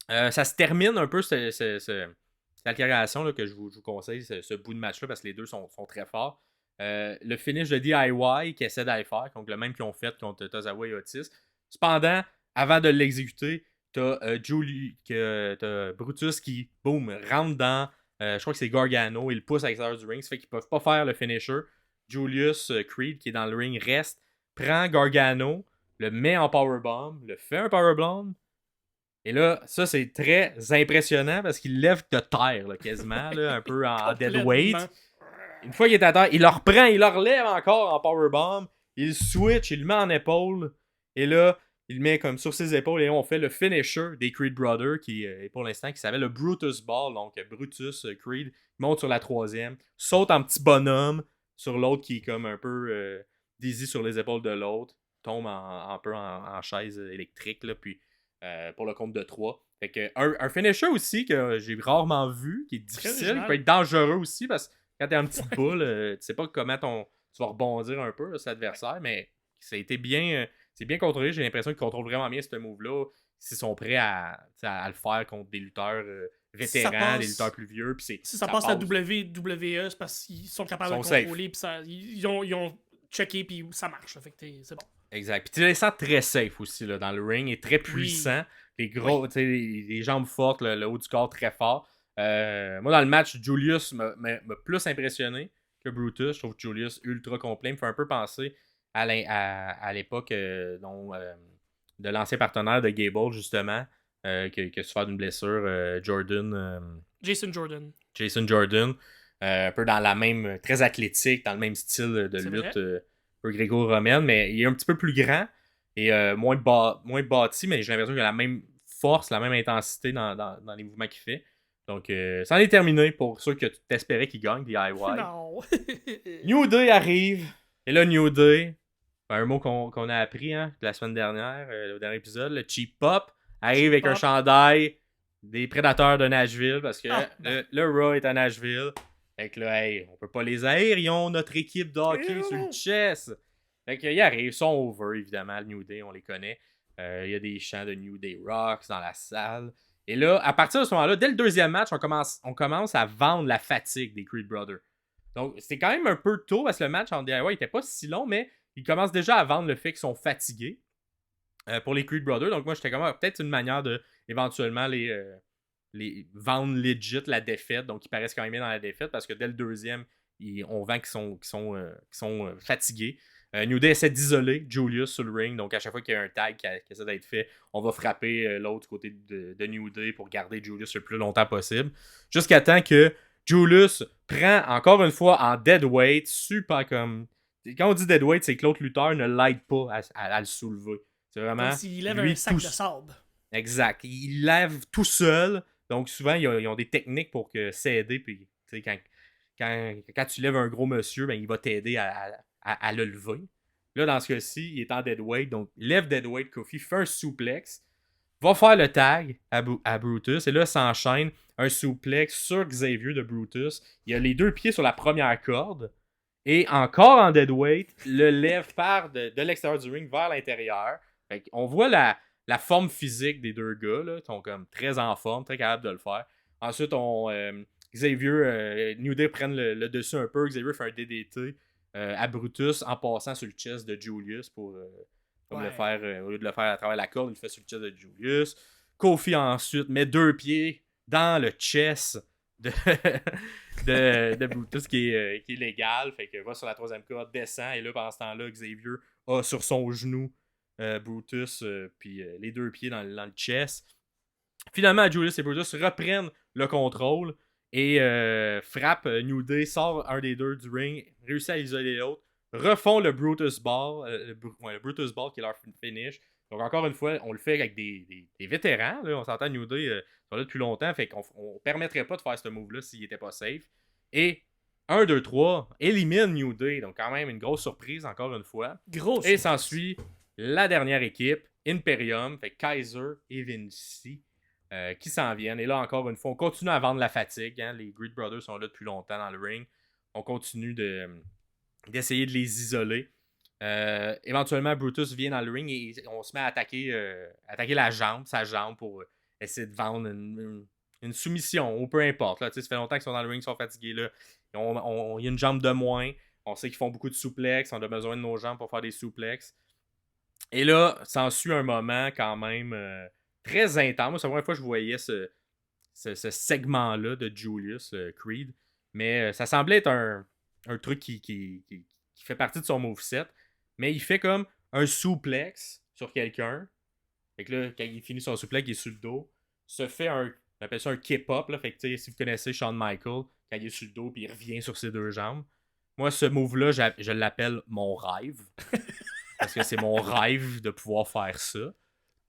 Ça se termine un peu cette altération là, que je vous conseille, ce bout de match-là, parce que les deux sont très forts. Le finish de DIY qui essaie d'aller faire, donc le même qu'ils ont fait contre Tozawa et Otis. Cependant, avant de l'exécuter, t'as Brutus qui, boum, rentre dans, je crois que c'est Gargano, il le pousse à l'extérieur du ring, ça fait qu'ils peuvent pas faire le finisher. Julius Creed, qui est dans le ring, reste, prend Gargano, le met en powerbomb, le fait un powerbomb. Et là, ça, c'est très impressionnant parce qu'il lève de terre, là, quasiment, là, un peu en dead weight. Une fois qu'il est à terre, il le reprend, il le relève encore en powerbomb. Il switch, il le met en épaule. Et là, il le met comme sur ses épaules. Et on fait le finisher des Creed Brothers, qui est pour l'instant, qui s'appelle le Brutus Ball. Donc, Brutus Creed, il monte sur la troisième, saute en petit bonhomme sur l'autre qui est comme un peu dizzy sur les épaules de l'autre, tombe un peu en chaise électrique, là, puis pour le compte de 3. Fait que un finisher aussi que j'ai rarement vu, qui est difficile, qui peut être dangereux aussi, parce que quand t'es un petit boule, tu sais pas comment tu vas rebondir un peu, là, cet adversaire, mais ça a été bien, c'est bien contrôlé. J'ai l'impression qu'ils contrôlent vraiment bien ce move-là. S'ils sont prêts à le faire contre des lutteurs vétérans, des lutteurs plus vieux. Puis si ça passe à WWE, c'est parce qu'ils sont capables de contrôler. Puis ils ont checké, puis ça marche. Fait que c'est bon. Exact. Puis tu les sens très safe aussi là, dans le ring, et très puissant. Les gros, les jambes fortes, le haut du corps très fort. Moi, dans le match, Julius m'a plus impressionné que Brutus. Je trouve Julius ultra complet. Il me fait un peu penser à l'époque de l'ancien partenaire de Gable, justement, qui a souffert d'une blessure, Jason Jordan. Jason Jordan. Un peu dans la même, très athlétique, dans le même style de lutte peu gréco-romaine, mais il est un petit peu plus grand et moins bâti, mais j'ai l'impression qu'il a la même force, la même intensité dans les mouvements qu'il fait. Donc, ça en est terminé pour ceux que tu t'espérais qu'il gagne, DIY. Non! New Day arrive. Et là, New Day, un mot qu'on a appris la semaine dernière, au dernier épisode, le Cheap Pop, arrive avec un chandail des Prédateurs de Nashville, parce que le Raw est à Nashville. Fait que là, hey, on peut pas les haïr, ils ont notre équipe de hockey sur le chest. Fait qu'ils arrivent, ils sont over, évidemment, le New Day, on les connaît. Il y a des chants de New Day Rocks dans la salle. Et là, à partir de ce moment-là, dès le deuxième match, on commence à vendre la fatigue des Creed Brothers. Donc, c'était quand même un peu tôt, parce que le match en DIY était pas si long, mais ils commencent déjà à vendre le fait qu'ils sont fatigués pour les Creed Brothers. Donc, moi, j'étais comme peut-être une manière de éventuellement les vendre legit la défaite, donc ils paraissent quand même bien dans la défaite, parce que dès le deuxième, on vend qu'ils sont fatigués. New Day essaie d'isoler Julius sur le ring, donc à chaque fois qu'il y a un tag qui essaie d'être fait, on va frapper l'autre côté de New Day pour garder Julius le plus longtemps possible, jusqu'à temps que Julius prend encore une fois en deadweight, super comme... Quand on dit deadweight, c'est que l'autre lutteur ne l'aide pas à le soulever. C'est vraiment... Comme s'il lève un sac de sable. Exact. Il lève tout seul. Donc, souvent, ils ont des techniques pour s'aider. Puis, quand tu lèves un gros monsieur, ben, il va t'aider à le lever. Là, dans ce cas-ci, il est en deadweight. Donc, il lève deadweight Kofi, fait un suplex, va faire le tag à Brutus. Et là, s'enchaîne un suplex sur Xavier de Brutus. Il a les deux pieds sur la première corde. Et encore en deadweight, le lève par de l'extérieur du ring vers l'intérieur. Fait qu'on voit la forme physique des deux gars, là, sont comme très en forme, très capables de le faire. Ensuite, Xavier, New Day prennent le dessus un peu. Xavier fait un DDT à Brutus en passant sur le chest de Julius pour le faire, au lieu de le faire à travers la corde, il le fait sur le chest de Julius. Kofi ensuite met deux pieds dans le chest de Brutus qui est légal. Fait que va sur la troisième corde, descend, et là, pendant ce temps-là, Xavier a sur son genou Brutus, puis les deux pieds dans le chest. Finalement, Julius et Brutus reprennent le contrôle et frappent New Day, sort un des deux du ring, réussit à isoler l'autre, refont le Brutus Ball, le Brutus Ball qui est leur finish. Donc encore une fois, on le fait avec des vétérans. Là. On s'entend, New Day sont là depuis longtemps, fait qu'on permettrait pas de faire ce move-là s'il était pas safe. Et 1, 2, 3, élimine New Day. Donc quand même une grosse surprise, encore une fois. Et s'ensuit la dernière équipe, Imperium, fait Kaiser et Vinci, qui s'en viennent. Et là, encore une fois, on continue à vendre la fatigue. Hein. Les Creed Brothers sont là depuis longtemps dans le ring. On continue d'essayer de les isoler. Éventuellement, Brutus vient dans le ring et on se met à attaquer sa jambe pour essayer de vendre une soumission ou peu importe. Là, ça fait longtemps qu'ils sont dans le ring, ils sont fatigués. Là. Il y a une jambe de moins. On sait qu'ils font beaucoup de souplexes. On a besoin de nos jambes pour faire des souplexes. Et là, s'ensuit un moment quand même très intense. Moi, c'est la première fois que je voyais ce segment-là de Julius Creed. Mais ça semblait être un truc qui fait partie de son moveset. Mais il fait comme un souplex sur quelqu'un. Fait que là, quand il finit son souplex, il est sur le dos. Se fait on appelle ça un kip-up. Là. Fait que si vous connaissez Shawn Michaels, quand il est sur le dos puis il revient sur ses deux jambes. Moi, ce move-là, je l'appelle mon rêve. Parce que c'est mon rêve de pouvoir faire ça.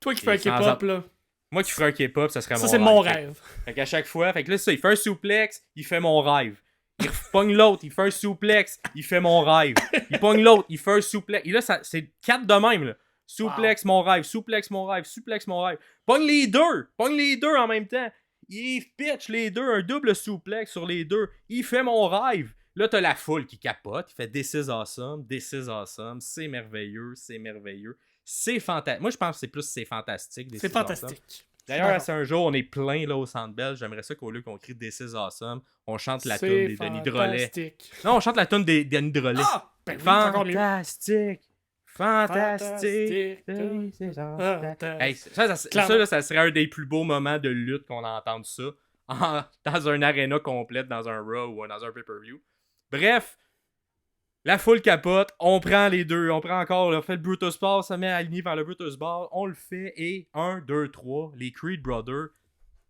Toi qui fais un K-pop, là. Moi qui ferais un K-pop, ça serait mon rêve. Ça, c'est mon rêve. Fait qu'à chaque fois, fait que là, ça, il fait un souplex, il fait mon rêve. Il pogne l'autre, il fait un souplex, il fait mon rêve. Il pogne l'autre, il fait un souplex. Et là, c'est 4 de même, là. Souplex, mon rêve, souplex, mon rêve, souplex, mon rêve. Pogne les deux en même temps. Il pitch les deux, un double souplex sur les deux. Il fait mon rêve. Là, t'as la foule qui capote. Il fait This is awesome, this is awesome. C'est merveilleux, c'est merveilleux. C'est fantastique. Moi, je pense que c'est fantastique. C'est fantastique. Awesome. D'ailleurs, c'est un jour, on est plein là au Centre Bell. J'aimerais ça qu'au lieu qu'on crie This is awesome, on chante la tune des Denis Drolet. Non, on chante la tune des Denis Drolet. Ah! Ben oui, fantastique! Fantastique! Hey, ça serait un des plus beaux moments de lutte qu'on a entendu ça. Dans un arena complète, dans un Raw ou dans un pay-per-view. Bref, la foule capote, on prend les deux, on prend encore, on fait le Brutus Bar, ça met aligné vers le Brutus Bar, on le fait et 1, 2, 3, les Creed Brothers,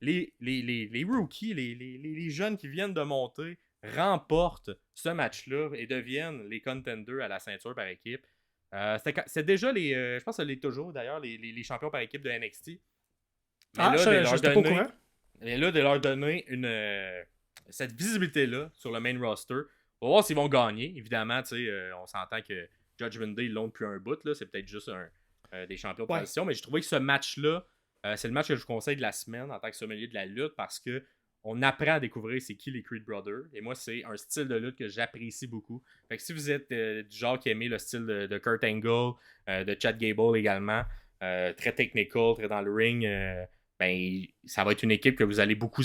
les rookies, les jeunes qui viennent de monter, remportent ce match-là et deviennent les contenders à la ceinture par équipe. C'est déjà je pense que c'est toujours d'ailleurs, les champions par équipe de NXT. Mais là, de leur donner cette visibilité-là sur le main roster. On va voir s'ils vont gagner. Évidemment, on s'entend que Judgment Day, ils l'ont depuis un bout. Là. C'est peut-être juste des champions de transition. Mais j'ai trouvé que ce match-là, c'est le match que je vous conseille de la semaine en tant que sommelier de la lutte parce que on apprend à découvrir c'est qui les Creed Brothers. Et moi, c'est un style de lutte que j'apprécie beaucoup. Fait que si vous êtes du genre qui aimez le style de Kurt Angle, de Chad Gable également, très technical, très dans le ring, ben, ça va être une équipe que vous allez beaucoup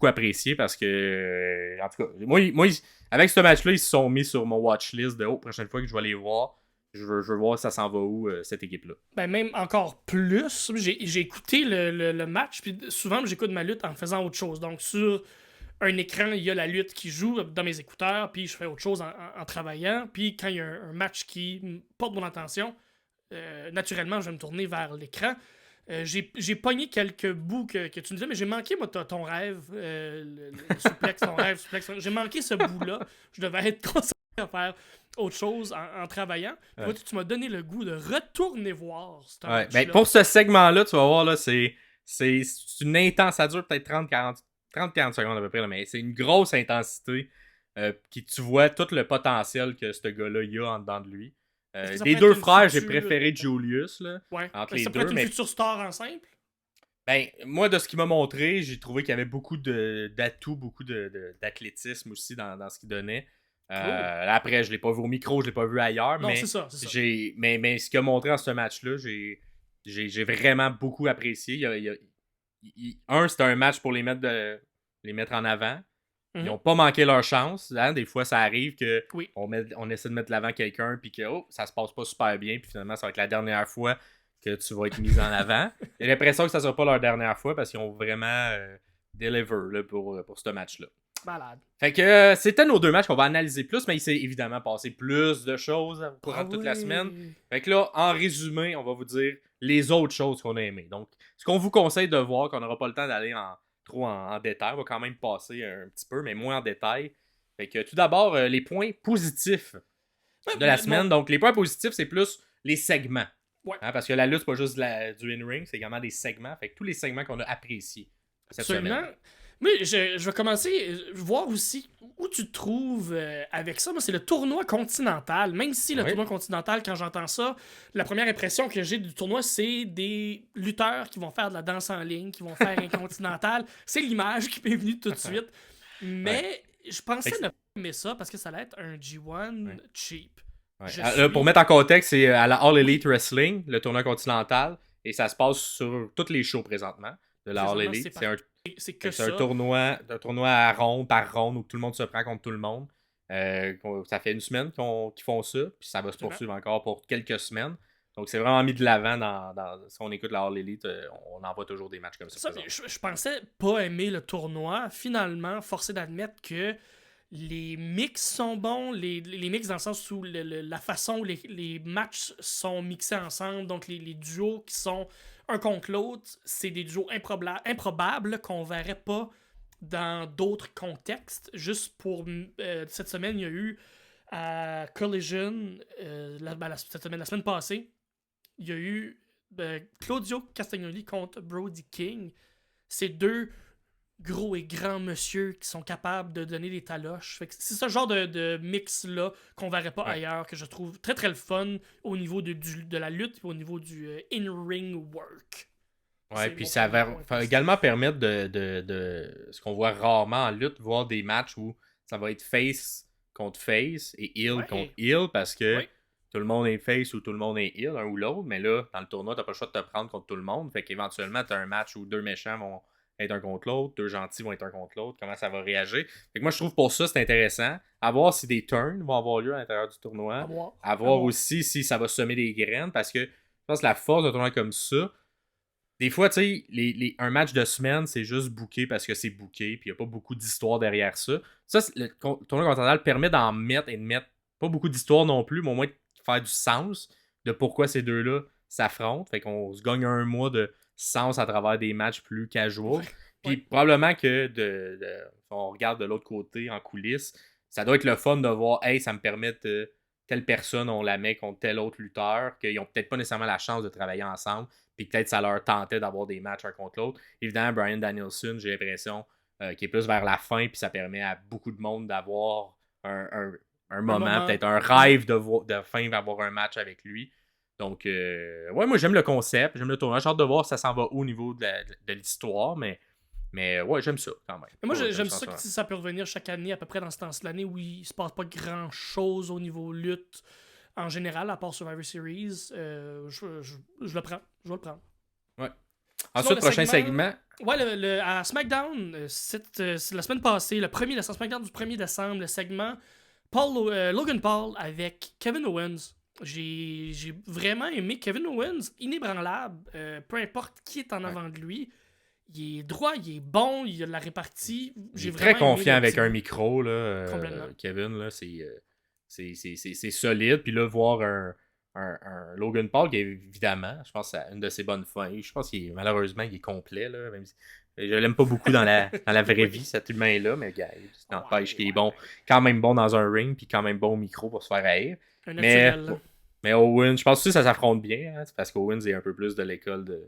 apprécier parce que, en tout cas, moi, avec ce match-là, ils se sont mis sur mon watchlist de prochaine fois que je vais les voir. Je veux voir ça s'en va où, cette équipe-là. Ben, même encore plus. J'ai écouté le match, puis souvent, j'écoute ma lutte en faisant autre chose. Donc, sur un écran, il y a la lutte qui joue dans mes écouteurs, puis je fais autre chose en travaillant. Puis quand il y a un match qui porte mon attention, naturellement, je vais me tourner vers l'écran. J'ai pogné quelques bouts que tu me disais, mais j'ai manqué, moi, ton rêve, le suplex, ton rêve, suplex. J'ai manqué ce bout-là. Je devais être concentré à faire autre chose en travaillant. Ouais. Tu m'as donné le goût de retourner voir ce match-là. Ben, pour ce segment-là, tu vas voir, là, c'est une intense. Ça dure peut-être 30-40 secondes à peu près, là, mais c'est une grosse intensité qui tu vois tout le potentiel que ce gars-là a en dedans de lui. Des deux frères, j'ai préféré Julius là, entre les deux. Ça pourrait être une future star en simple? Ben, moi, de ce qu'il m'a montré, j'ai trouvé qu'il y avait beaucoup d'atouts, beaucoup d'athlétisme aussi dans ce qu'il donnait. Après, je l'ai pas vu au micro, je l'ai pas vu ailleurs. Non, mais c'est ça. Mais ce qu'il a montré dans ce match-là, j'ai vraiment beaucoup apprécié. C'était un match pour les mettre en avant. Ils n'ont pas manqué leur chance. Hein? Des fois, ça arrive que on essaie de mettre de l'avant quelqu'un puis que ça se passe pas super bien. Puis finalement, ça va être la dernière fois que tu vas être mis en avant. J'ai l'impression que ça sera pas leur dernière fois parce qu'ils ont vraiment deliver là, pour ce match-là. Malade. Fait que c'était nos deux matchs qu'on va analyser plus, mais il s'est évidemment passé plus de choses au courant de toute la semaine. Fait que là, en résumé, on va vous dire les autres choses qu'on a aimées. Donc, ce qu'on vous conseille de voir, qu'on n'aura pas le temps d'aller trop en détail, on va quand même passer un petit peu, mais moins en détail. Fait que tout d'abord, les points positifs de la semaine. Donc, les points positifs, c'est plus les segments. Ouais. Hein, parce que la lutte, c'est pas juste du in-ring, c'est également des segments. Fait que tous les segments qu'on a appréciés cette semaine. Oui, je vais commencer à voir aussi où tu te trouves avec ça. Moi, c'est le tournoi continental. Même si le tournoi continental, quand j'entends ça, la première impression que j'ai du tournoi, c'est des lutteurs qui vont faire de la danse en ligne, qui vont faire un continental. C'est l'image qui m'est venue tout de suite. Mais je pensais ne pas aimer ça parce que ça allait être un G1 cheap. Ouais. Là, pour mettre en contexte, c'est à la All Elite Wrestling, le tournoi continental, et ça se passe sur toutes les shows présentement de la All Elite. C'est que c'est un tournoi à ronde par ronde où tout le monde se prend contre tout le monde. Ça fait une semaine qu'ils font ça, puis ça va se poursuivre encore pour quelques semaines. Donc c'est vraiment mis de l'avant si on écoute la All Elite, on envoie toujours des matchs comme ça. Je pensais pas aimer le tournoi. Finalement, forcé d'admettre que les mix sont bons, les mix dans le sens où la façon où les matchs sont mixés ensemble, donc les duos qui sont un contre l'autre, c'est des duos improbables qu'on verrait pas dans d'autres contextes. Juste pour cette semaine, il y a eu à Collision, la semaine passée, il y a eu Claudio Castagnoli contre Brody King. C'est deux gros et grands monsieur qui sont capables de donner des taloches. C'est ce genre de mix-là qu'on verrait pas ailleurs, que je trouve très très le fun au niveau de la lutte et au niveau du in-ring work. Ouais, puis ça va également permettre de ce qu'on voit rarement en lutte, voir des matchs où ça va être face contre face et heel contre heel parce que tout le monde est face ou tout le monde est heel, un ou l'autre, mais là, dans le tournoi, t'as pas le choix de te prendre contre tout le monde. Fait qu'éventuellement, t'as un match où deux méchants vont être un contre l'autre, deux gentils vont être un contre l'autre, comment ça va réagir. Fait que moi, je trouve pour ça, c'est intéressant. À voir si des turns vont avoir lieu à l'intérieur du tournoi. À voir aussi si ça va semer des graines, parce que je pense que la force d'un tournoi comme ça, des fois, tu sais, un match de semaine, c'est juste booké parce que c'est booké, puis il n'y a pas beaucoup d'histoire derrière ça. Ça, le tournoi continental permet d'en mettre et de mettre pas beaucoup d'histoire non plus, mais au moins de faire du sens de pourquoi ces deux-là s'affrontent. Fait qu'on se gagne un mois de sens à travers des matchs plus casual. Puis probablement que on regarde de l'autre côté en coulisses, ça doit être le fun de voir, hey, ça me permet de telle personne, on la met contre tel autre lutteur, qu'ils n'ont peut-être pas nécessairement la chance de travailler ensemble, puis peut-être ça leur tentait d'avoir des matchs un contre l'autre. Évidemment, Bryan Danielson, j'ai l'impression qu'il est plus vers la fin, puis ça permet à beaucoup de monde d'avoir un moment, peut-être un rêve de fin d'avoir un match avec lui. Donc, ouais, moi j'aime le concept, j'aime le tournoi. J'ai hâte de voir si ça s'en va où au niveau de l'histoire, mais ouais, j'aime ça quand même. Mais moi, j'aime ça que ça peut revenir chaque année, à peu près dans ce temps de l'année, où il se passe pas grand chose au niveau lutte en général, à part Survivor Series. Je le prends. Je vais le prendre. Ouais. Ensuite, prochain segment. Ouais, à SmackDown, c'est la semaine passée, la SmackDown du 1er décembre, le segment Logan Paul avec Kevin Owens. J'ai vraiment aimé Kevin Owens, inébranlable, peu importe qui est en avant de lui. Il est droit, il est bon, il a de la répartie. Il est très confiant avec un micro, là, Kevin. Là, c'est solide. Puis là, voir un Logan Paul qui est évidemment, je pense, c'est une de ses bonnes fins. Je pense qu'il malheureusement, il est complet. Là, même si, je l'aime pas beaucoup dans la vraie vie, cet humain-là, mais gars, n'empêche qu'il est bon, quand même bon dans un ring, puis quand même bon au micro pour se faire haïr. Mais Owens, je pense aussi que ça s'affronte bien, hein, parce qu'Owens est un peu plus de l'école de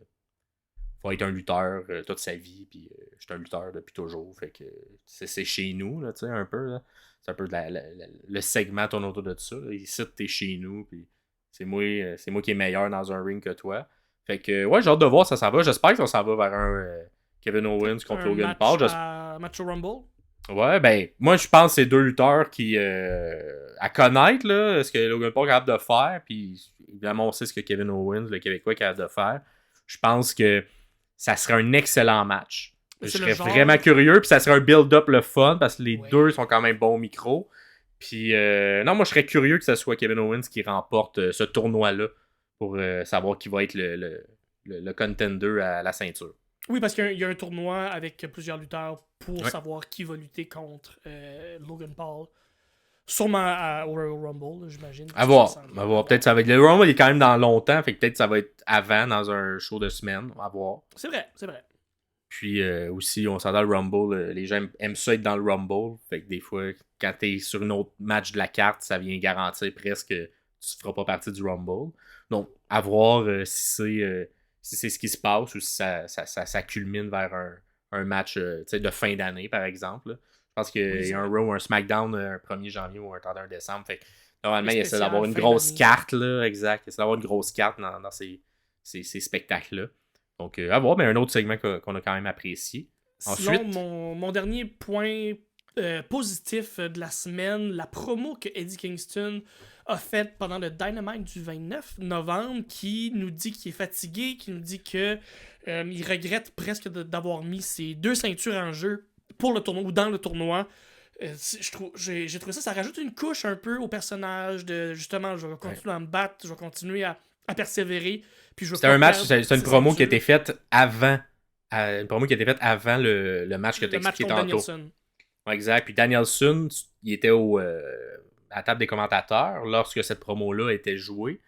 faut être un lutteur toute sa vie, puis je suis un lutteur depuis toujours, fait que c'est chez nous, là, tu sais, un peu, là. C'est un peu le segment tourne autour de ça, là. Ici, t'es chez nous, puis c'est moi qui est meilleur dans un ring que toi. Fait que, ouais, j'ai hâte de voir ça s'en va. J'espère que ça s'en va vers un Kevin Owens contre Logan Paul. Match au Rumble? Ouais, ben, moi, je pense que c'est deux lutteurs qui, à connaître, là, ce que Logan Paul est capable de faire, puis évidemment, on sait ce que Kevin Owens, le Québécois, est capable de faire. Je pense que ça serait un excellent match. Je serais vraiment curieux, puis ça serait un build-up le fun, parce que les deux sont quand même bons au micro. Puis, non, moi, je serais curieux que ce soit Kevin Owens qui remporte ce tournoi-là pour savoir qui va être le contender à la ceinture. Oui, parce qu'il y a un tournoi avec plusieurs lutteurs pour savoir qui va lutter contre Logan Paul. Sûrement au Royal Rumble, j'imagine. À voir. Peut-être ça va être... Le Rumble il est quand même dans longtemps, fait que peut-être ça va être avant, dans un show de semaine. À voir. C'est vrai. Puis aussi, on s'entend le Rumble, les gens aiment ça être dans le Rumble. Fait que des fois, quand t'es sur un autre match de la carte, ça vient garantir presque que tu feras pas partie du Rumble. Donc, à voir si c'est ce qui se passe ou si ça culmine vers un match de fin d'année, par exemple. Là. Je pense qu'il y a un Raw ou un SmackDown un 1er janvier ou un 31 décembre. Fait que, normalement, il essaie d'avoir une grosse carte. Là, exact. Il essaie d'avoir une grosse carte dans ces spectacles-là. Donc, à voir, mais un autre segment qu'on a quand même apprécié. Sinon, mon dernier point positif de la semaine, la promo que Eddie Kingston a faite pendant le Dynamite du 29 novembre, qui nous dit qu'il est fatigué, qui nous dit que il regrette presque d'avoir mis ses 2 ceintures en jeu pour le tournoi ou dans le tournoi. J'ai trouvé ça rajoute une couche un peu au personnage de justement, je vais continuer à me battre, je vais continuer à persévérer. Puis je veux C'était pas un match, perdre c'est une ces promo qui a ceintures. été faite avant. Une promo qui a été faite avant le match que tu as Le match expliqué contre tantôt. Danielson. Ouais, exact. Puis Danielson, il était à la table des commentateurs lorsque cette promo-là était jouée.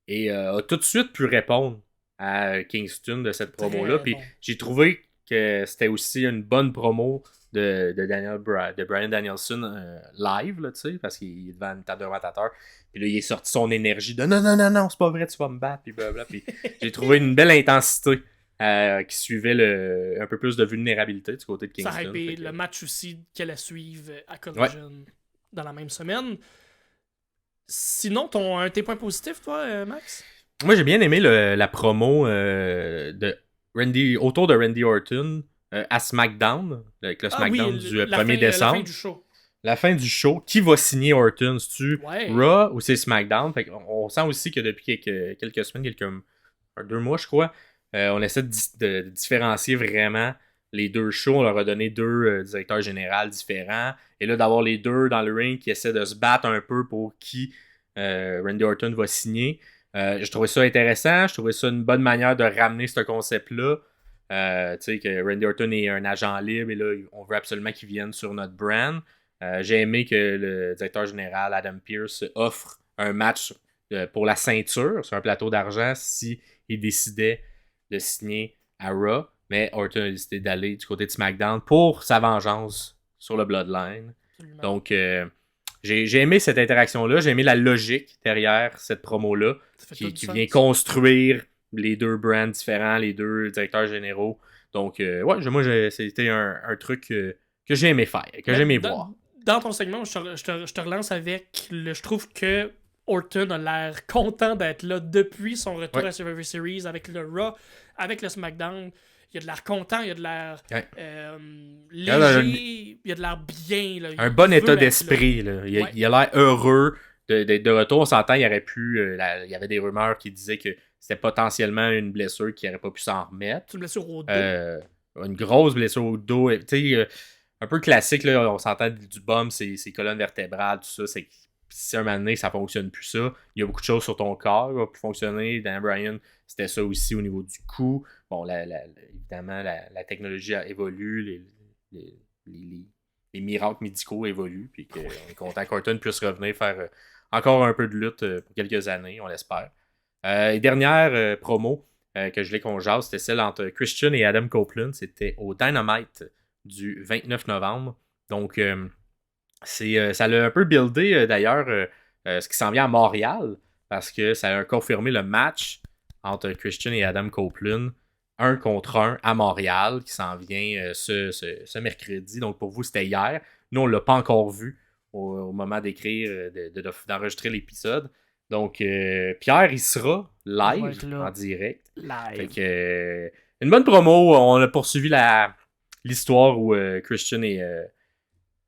Et a tout de suite pu répondre à Kingston de cette promo-là. Puis bon. j'ai trouvé que c'était aussi une bonne promo de Bryan Danielson live, là, tu sais, parce qu'il est devant une table de commentateurs. Puis là, il est sorti son énergie de non, c'est pas vrai, tu vas me battre. Puis blablabla. Puis j'ai trouvé une belle intensité qui suivait un peu plus de vulnérabilité du côté de Kingston. Ça a hypé le match aussi qu'elle a suivi à Collision dans la même semaine. Sinon, un tes points positifs, toi, Max? Moi, j'ai bien aimé la promo autour de Randy Orton à SmackDown, avec le SmackDown du 1er décembre. La fin du show. La fin du show. Qui va signer Orton? C'est-tu Ouais. Raw ou c'est SmackDown? Fait on sent aussi que depuis quelques semaines, 2 mois, je crois, on essaie de différencier vraiment les 2 shows. On leur a donné 2 directeurs généraux différents. Et là, d'avoir les 2 dans le ring qui essaient de se battre un peu pour qui Randy Orton va signer. Je trouvais ça intéressant. Je trouvais ça une bonne manière de ramener ce concept-là. Tu sais, que Randy Orton est un agent libre et là, on veut absolument qu'il vienne sur notre brand. J'ai aimé que le directeur général Adam Pearce offre un match pour la ceinture sur un plateau d'argent si il décidait de signer à Raw. Mais Orton a décidé d'aller du côté de SmackDown pour sa vengeance sur le Bloodline. Absolument. Donc, j'ai aimé cette interaction-là. J'ai aimé la logique derrière cette promo-là qui vient construire les 2 brands différents, les 2 directeurs généraux. Donc, moi, c'était un truc que j'ai aimé faire, que j'ai aimé voir. Dans ton segment, je te relance avec je trouve que Orton a l'air content d'être là depuis son retour à Survivor Series avec le Raw, avec le SmackDown. Il a de l'air content, il a de l'air léger, il a de l'air bien. Là. Un bon état d'esprit. Là. Il a l'air heureux d'être de retour. On s'entend, il aurait pu. Il y avait des rumeurs qui disaient que c'était potentiellement une blessure qui n'aurait pas pu s'en remettre. Une blessure au dos. Une grosse blessure au dos. Un peu classique, là, on s'entend du bum, ses colonnes vertébrales, tout ça. C'est que si un moment donné, ça fonctionne plus ça. Il y a beaucoup de choses sur ton corps qui va plus fonctionner. Dan Bryan, c'était ça aussi au niveau du cou. Bon, évidemment, la technologie évolue, les miracles médicaux évoluent, puis qu'on est content qu'Orton puisse revenir faire encore un peu de lutte pour quelques années, on l'espère. Et dernière promo que je voulais qu'on jase, c'était celle entre Christian et Adam Copeland. C'était au Dynamite du 29 novembre. Donc, ça l'a un peu buildé, d'ailleurs, ce qui s'en vient à Montréal, parce que ça a confirmé le match entre Christian et Adam Copeland, 1 contre 1 à Montréal, qui s'en vient ce mercredi. Donc, pour vous, c'était hier. Nous, on ne l'a pas encore vu au moment d'écrire, d'enregistrer l'épisode. Donc, Pierre, il sera live, en direct. Fait que, une bonne promo. On a poursuivi l'histoire où Christian et...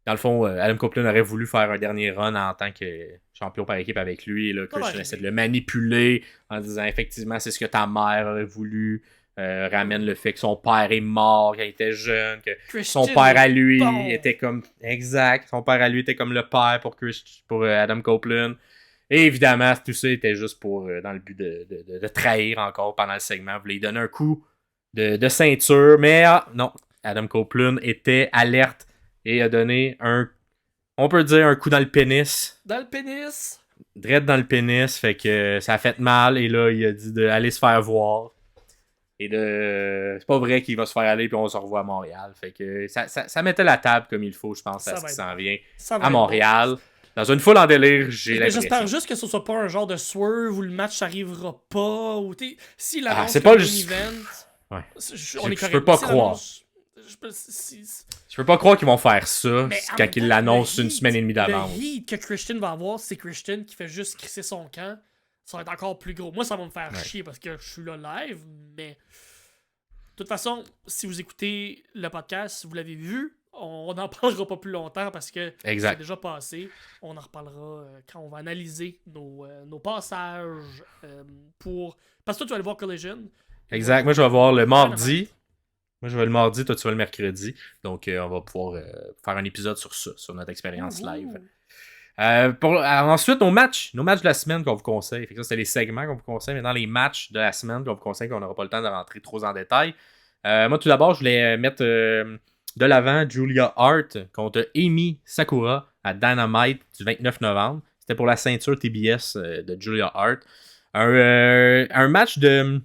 dans le fond, Adam Copeland aurait voulu faire un dernier run en tant que champion par équipe avec lui. Et là, Christian essaie de le manipuler en disant effectivement, c'est ce que ta mère aurait voulu. Ramène le fait que son père est mort quand il était jeune, que Christian son père à lui était comme... Exact. Son père à lui était comme le père pour Adam Copeland. Et évidemment, tout ça était juste dans le but de trahir encore pendant le segment. Il voulait lui donner un coup de ceinture. Mais non, Adam Copeland était alerte et a donné on peut dire un coup dans le pénis. Dans le pénis. Direct dans le pénis, fait que ça a fait mal. Et là, il a dit d'aller se faire voir. Et c'est pas vrai qu'il va se faire aller puis on se revoit à Montréal. Fait que ça mettait la table comme il faut, je pense, à ce qui s'en vient à Montréal. Dans une foule en délire, j'ai l'impression. J'espère juste que ce soit pas un genre de swerve où le match n'arrivera pas. Ou si l'annonce c'est pas le event, ouais. On est correct. Je peux pas croire. Je peux pas croire qu'ils vont faire ça quand ils l'annoncent une semaine et demie d'avance. Le heat que Christian va avoir, c'est Christian qui fait juste crisser son camp. Ça va être encore plus gros. Moi, ça va me faire chier parce que je suis là live, mais de toute façon, si vous écoutez le podcast, vous l'avez vu, on n'en parlera pas plus longtemps parce que c'est Exact. déjà passé. On en reparlera quand on va analyser nos passages pour... Parce que toi, tu vas aller voir Collision. Exact. Moi, je vais voir le mardi. Dynamite. Moi, je vais le mardi, toi, tu vas le mercredi. Donc, on va pouvoir faire un épisode sur ça, sur notre expérience live. Ensuite, nos matchs de la semaine qu'on vous conseille. Fait que ça, c'était les segments qu'on vous conseille. Maintenant, les matchs de la semaine qu'on vous conseille, qu'on n'aura pas le temps de rentrer trop en détail. Moi, tout d'abord, je voulais mettre de l'avant Julia Hart contre Amy Sakura à Dynamite du 29 novembre. C'était pour la ceinture TBS de Julia Hart. Un match de...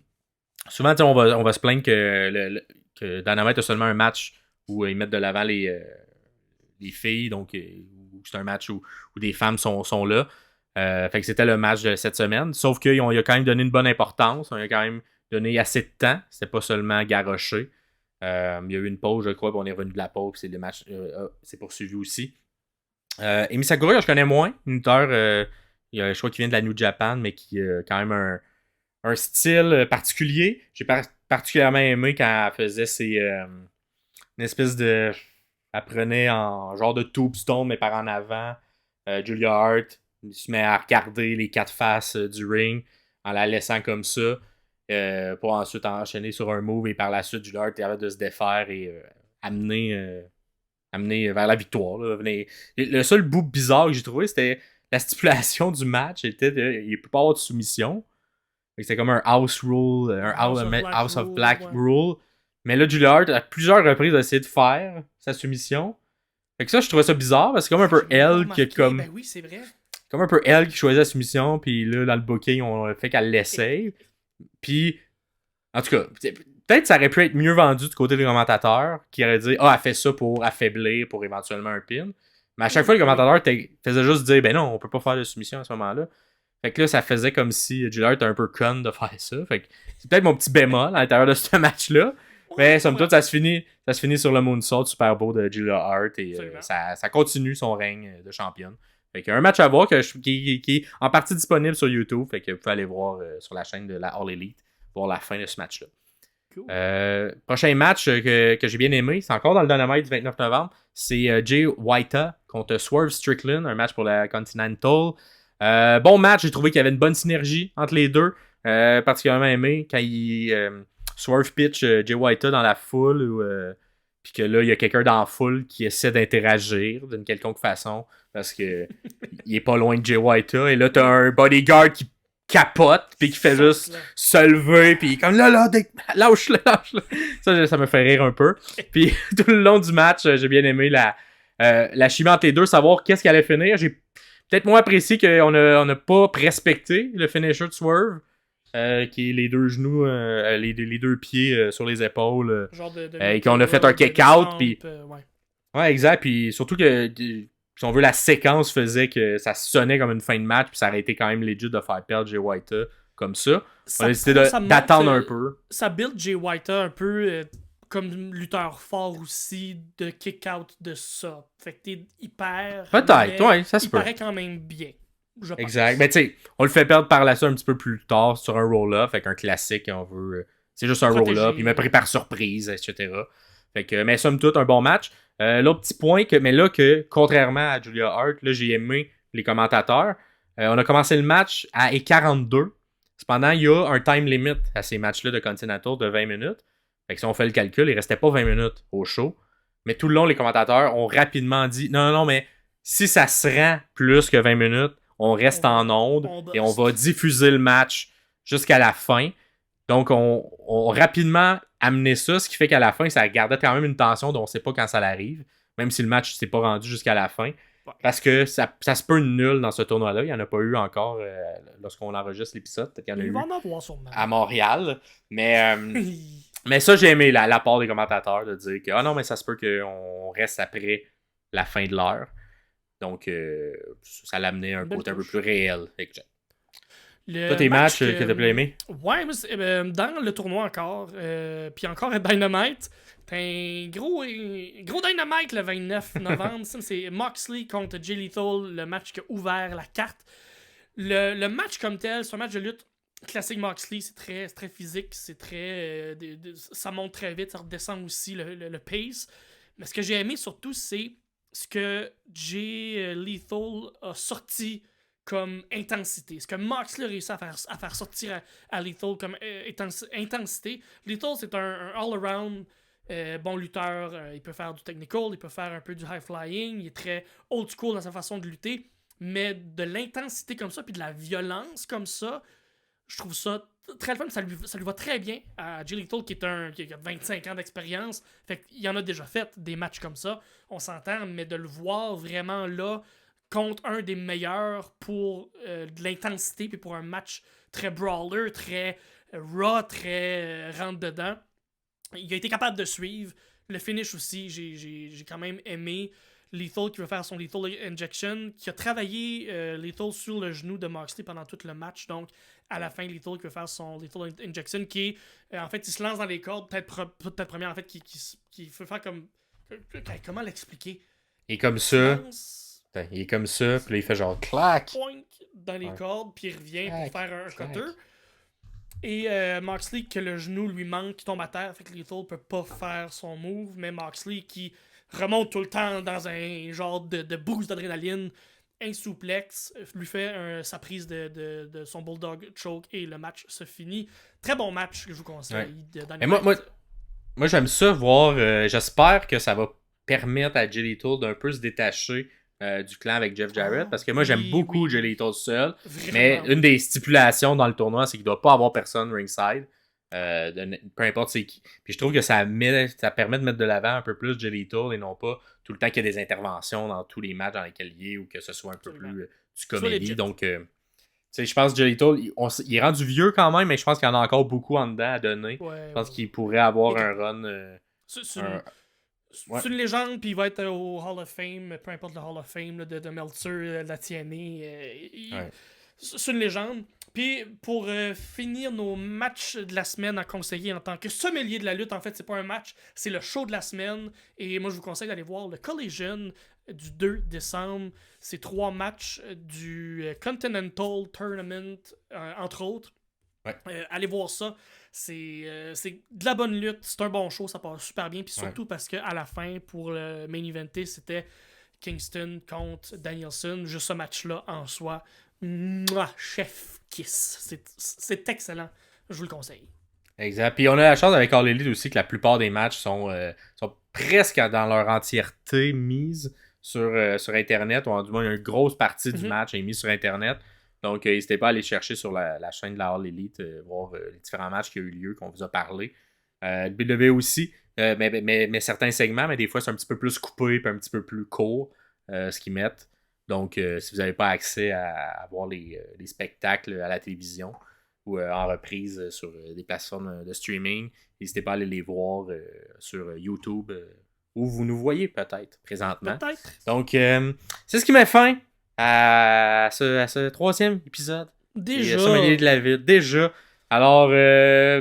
Souvent, on va se plaindre que Dynamite a seulement un match où ils mettent de l'avant les filles, donc c'est un match où des femmes sont là. Fait que c'était le match de cette semaine. Sauf qu'il a quand même donné une bonne importance. On a quand même donné assez de temps. C'était pas seulement garoché. Il y a eu une pause, je crois, puis on est revenu de la pause, puis le match s'est poursuivi aussi. Emi Sakura, je connais moins. Une lutteur, je crois qu'il vient de la New Japan, mais qui a quand même un style particulier. J'ai particulièrement aimé quand elle faisait une espèce de... Elle prenait en genre de tombstone, mais par en avant. Julia Hart se met à regarder les quatre faces du ring en la laissant comme ça. Pour ensuite enchaîner sur un move et par la suite, Julia Hart est capable de se défaire et amener vers la victoire. Là. Le seul bout bizarre que j'ai trouvé, c'était la stipulation du match. Il ne peut pas avoir de soumission. C'était comme un house rule, house of black rule. Mais là, Julia Hart, à plusieurs reprises, a essayé de faire sa soumission. Fait que ça, je trouvais ça bizarre, parce que c'est comme un peu elle qui comme... Ben oui, c'est vrai. Comme un peu elle qui choisit la soumission, puis là, dans le booking, on fait qu'elle l'essaye. Puis, en tout cas, peut-être que ça aurait pu être mieux vendu du côté des commentateurs, qui auraient dit « Ah, elle fait ça pour affaiblir, pour éventuellement un pin. » Mais à chaque fois, les commentateurs faisaient juste dire « Ben non, on peut pas faire de soumission à ce moment-là. » Fait que là, ça faisait comme si Julia Hart était un peu conne de faire ça. Fait que c'est peut-être mon petit bémol à l'intérieur de ce match-là. Mais somme toute, ça se finit sur le moonsault super beau de Julia Hart et ça continue son règne de championne. Fait qu'un match à voir qui est en partie disponible sur YouTube. Fait que vous pouvez aller voir sur la chaîne de la All Elite voir la fin de ce match-là. Cool. Prochain match que j'ai bien aimé, c'est encore dans le Dynamite du 29 novembre. C'est Jay Whita contre Swerve Strickland, un match pour la Continental. Bon match, j'ai trouvé qu'il y avait une bonne synergie entre les deux. Particulièrement aimé quand il Swerve pitch Jay Whita dans la foule puis que là il y a quelqu'un dans la foule qui essaie d'interagir d'une quelconque façon parce que il est pas loin de Jay Whita et là t'as un bodyguard qui capote puis qui fait juste se lever puis comme là lâche-le. Ça me fait rire un peu. Puis tout le long du match j'ai bien aimé la chimie entre les deux, savoir qu'est-ce qui allait finir. J'ai peut-être moins apprécié qu'on n'a pas respecté le finisher de Swerve. Qui est les deux genoux, les deux pieds sur les épaules. Et qu'on a fait un kick-out. Ouais, exact. Puis surtout que, si on veut, la séquence faisait que ça sonnait comme une fin de match. Puis ça aurait été quand même legit de faire perdre Jay Whita comme ça. On a décidé d'attendre un peu. Ça build Jay Whita un peu comme lutteur fort aussi de kick-out de ça. Fait que t'es hyper. Peut-être, ouais, ça se peut. Il paraît quand même bien. Exact. Mais tu sais, on le fait perdre par la suite un petit peu plus tard sur un roll-up. Fait qu'un classique, on veut. C'est juste un roll-up. Il m'a pris par surprise, etc. Fait que, mais somme toute, un bon match. L'autre petit point, que contrairement à Julia Hart, là, j'ai aimé les commentateurs. On a commencé le match à 42. Cependant, il y a un time limit à ces matchs-là de Continental de 20 minutes. Fait que si on fait le calcul, il restait pas 20 minutes au show. Mais tout le long, les commentateurs ont rapidement dit non, mais si ça se rend plus que 20 minutes, on reste en onde et on va diffuser le match jusqu'à la fin. Donc, on rapidement amené ça, ce qui fait qu'à la fin, ça gardait quand même une tension dont on ne sait pas quand ça arrive, même si le match ne s'est pas rendu jusqu'à la fin. Parce que ça se peut nul dans ce tournoi-là. Il n'y en a pas eu encore lorsqu'on enregistre l'épisode. Peut-être qu'il y en a eu va en avoir sûrement. À Montréal. Mais ça, j'ai aimé la part des commentateurs de dire que non, mais ça se peut qu'on reste après la fin de l'heure. Donc, ça l'amenait un côté un peu plus réel. Toi, tes matchs que t'as plus aimé? Ouais, dans le tournoi encore, puis encore à Dynamite, t'as un gros Dynamite le 29 novembre. C'est Moxley contre Jay Lethal, le match qui a ouvert la carte. Le match comme tel, c'est un match de lutte classique Moxley, c'est très physique, c'est très ça monte très vite, ça redescend aussi le pace. Mais ce que j'ai aimé surtout, c'est ce que Jay Lethal a sorti comme intensité. Ce que Moxley a réussi à faire sortir à Lethal comme intensité. Lethal, c'est un all-around bon lutteur. Il peut faire du technical, il peut faire un peu du high-flying. Il est très old school dans sa façon de lutter. Mais de l'intensité comme ça, puis de la violence comme ça, je trouve ça très fun. Ça lui va très bien à Jay Lethal, qui a 25 ans d'expérience. Fait qu'il en a déjà fait des matchs comme ça, on s'entend, mais de le voir vraiment là contre un des meilleurs pour de l'intensité, puis pour un match très brawler, très raw, très rentre-dedans. Il a été capable de suivre. Le finish aussi, j'ai quand même aimé. Lethal qui veut faire son Lethal Injection, qui a travaillé Lethal sur le genou de Moxley pendant tout le match. Donc, à la fin, Lethal qui veut faire son Lethal Injection, qui est, en fait, il se lance dans les cordes, peut-être première, en fait, qui veut faire comme... Comment l'expliquer? Il est comme ça. Il est comme ça, puis là, il fait genre clac. Poink dans les cordes, puis il revient pour faire un cutter. Et Moxley, que le genou lui manque, qui tombe à terre, fait que Lethal peut pas faire son move, mais Moxley qui remonte tout le temps dans un genre de boost d'adrénaline, un souplex, lui fait sa prise de son Bulldog Choke et le match se finit. Très bon match que je vous conseille. Et moi, j'aime ça voir. J'espère que ça va permettre à Jay Lethal d'un peu se détacher du clan avec Jeff Jarrett, parce que moi j'aime beaucoup Jay Lethal seul. Vraiment. Mais une des stipulations dans le tournoi, c'est qu'il ne doit pas avoir personne ringside. Peu importe c'est qui. Puis je trouve que ça permet de mettre de l'avant un peu plus Jay Lethal et non pas tout le temps qu'il y a des interventions dans tous les matchs dans lesquels il est, ou que ce soit un peu plus du comédie. Donc je pense que Jay Lethal, il est rendu vieux quand même, mais je pense qu'il y en a encore beaucoup en dedans à donner. Je pense qu'il pourrait avoir un run. C'est une légende, puis il va être au Hall of Fame, peu importe le Hall of Fame là, de Meltzer, de la TNA. C'est une légende. Puis pour finir nos matchs de la semaine à conseiller en tant que sommelier de la lutte, en fait, c'est pas un match, c'est le show de la semaine. Et moi, je vous conseille d'aller voir le Collision du 2 décembre. C'est 3 matchs du Continental Tournament, entre autres. Allez voir ça. C'est de la bonne lutte. C'est un bon show. Ça passe super bien. Puis surtout parce qu'à la fin, pour le main eventé, c'était Kingston contre Danielson. Juste ce match-là en soi. Chef kiss. C'est excellent. Je vous le conseille. Exact. Puis on a la chance avec All Elite aussi que la plupart des matchs sont presque dans leur entièreté mises sur Internet. Ou du moins, une grosse partie du match est mise sur Internet. Donc, n'hésitez pas à aller chercher sur la chaîne de la All Elite, voir les différents matchs qui ont eu lieu, qu'on vous a parlé. WWE aussi, mais certains segments, mais des fois, c'est un petit peu plus coupé et un petit peu plus court, ce qu'ils mettent. Donc, si vous n'avez pas accès à voir les spectacles à la télévision ou en reprise sur des plateformes de streaming, n'hésitez pas à aller les voir sur YouTube, où vous nous voyez peut-être présentement. Peut-être. Donc, c'est ce qui met fin à ce 3e épisode. Déjà. Sommelier de la ville. Déjà. Alors,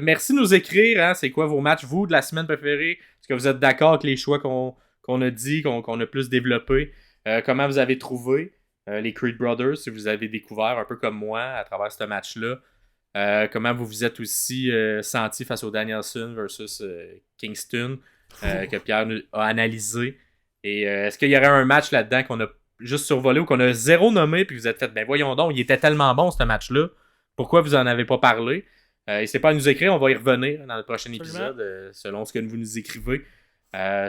merci de nous écrire. Hein, c'est quoi vos matchs, vous, de la semaine préférée? Est-ce que vous êtes d'accord avec les choix qu'on a dit, qu'on a plus développés? Comment vous avez trouvé les Creed Brothers, si vous avez découvert un peu comme moi à travers ce match-là? Comment vous vous êtes aussi senti face au Danielson versus Kingston, que Pierre a analysé? Et est-ce qu'il y aurait un match là-dedans qu'on a juste survolé ou qu'on a zéro nommé, puis vous êtes fait, ben voyons donc, il était tellement bon ce match-là. Pourquoi vous en avez pas parlé? N'hésitez pas à nous écrire, on va y revenir dans le prochain épisode, selon ce que vous nous écrivez.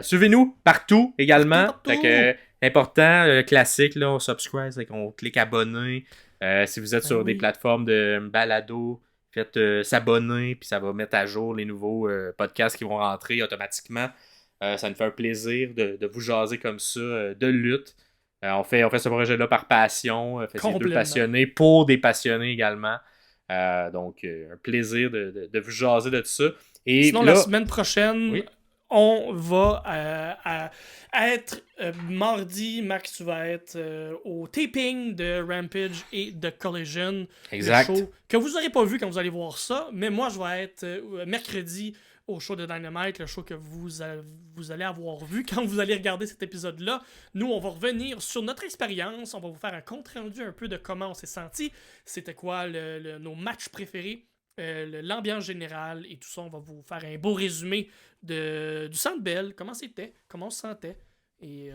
Suivez-nous partout également. Partout. Fait que, important, classique, là, on subscribe, on clique abonner. Si vous êtes sur des plateformes de balado, faites s'abonner, puis ça va mettre à jour les nouveaux podcasts qui vont rentrer automatiquement. Ça nous fait un plaisir de vous jaser comme ça de lutte. On fait ce projet-là par passion. C'est 2 passionnés pour des passionnés également. Donc, un plaisir de vous jaser de tout ça. Et sinon, la semaine prochaine, on va être mardi. Max, tu vas être au taping de Rampage et de Collision. Exact. Le show que vous n'aurez pas vu quand vous allez voir ça. Mais moi, je vais être mercredi au show de Dynamite, le show que vous allez avoir vu quand vous allez regarder cet épisode-là. Nous, on va revenir sur notre expérience. On va vous faire un compte rendu un peu de comment on s'est senti. C'était quoi nos matchs préférés. l'ambiance générale et tout ça. On va vous faire un beau résumé du Centre Bell, comment c'était, comment on se sentait. Et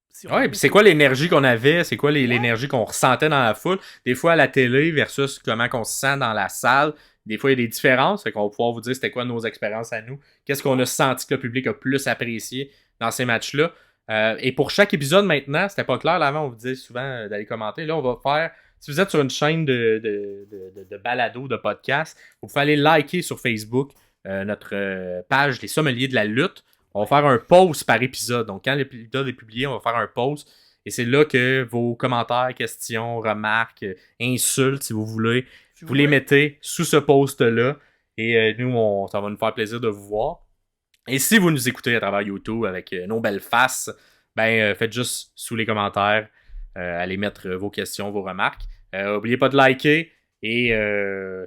si on Ouais, puis c'est quoi l'énergie qu'on avait, c'est quoi l'énergie qu'on ressentait dans la foule. Des fois à la télé versus comment on se sent dans la salle. Des fois, il y a des différences. Fait qu'on va pouvoir vous dire c'était quoi nos expériences à nous. Qu'est-ce qu'on a senti que le public a plus apprécié dans ces matchs-là. Et pour chaque épisode maintenant, c'était pas clair. Là, avant, on vous disait souvent d'aller commenter. Là, on va faire... Si vous êtes sur une chaîne de balado, de podcast, vous pouvez aller liker sur Facebook notre page Les Sommeliers de la lutte. On va faire un post par épisode. Donc, quand l'épisode est publié, on va faire un post. Et c'est là que vos commentaires, questions, remarques, insultes, si vous voulez, vous les mettez sous ce post-là. Et nous, ça va nous faire plaisir de vous voir. Et si vous nous écoutez à travers YouTube avec nos belles faces, ben faites juste sous les commentaires, allez mettre vos questions, vos remarques. N'oubliez pas de liker. Et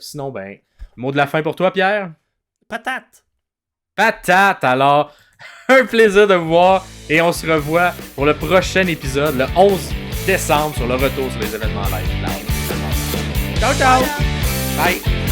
sinon, ben, mot de la fin pour toi, Pierre? Patate! Patate! Alors, un plaisir de vous voir. Et on se revoit pour le prochain épisode, le 11 décembre, sur le retour sur les événements live. Ciao, ciao! Bye!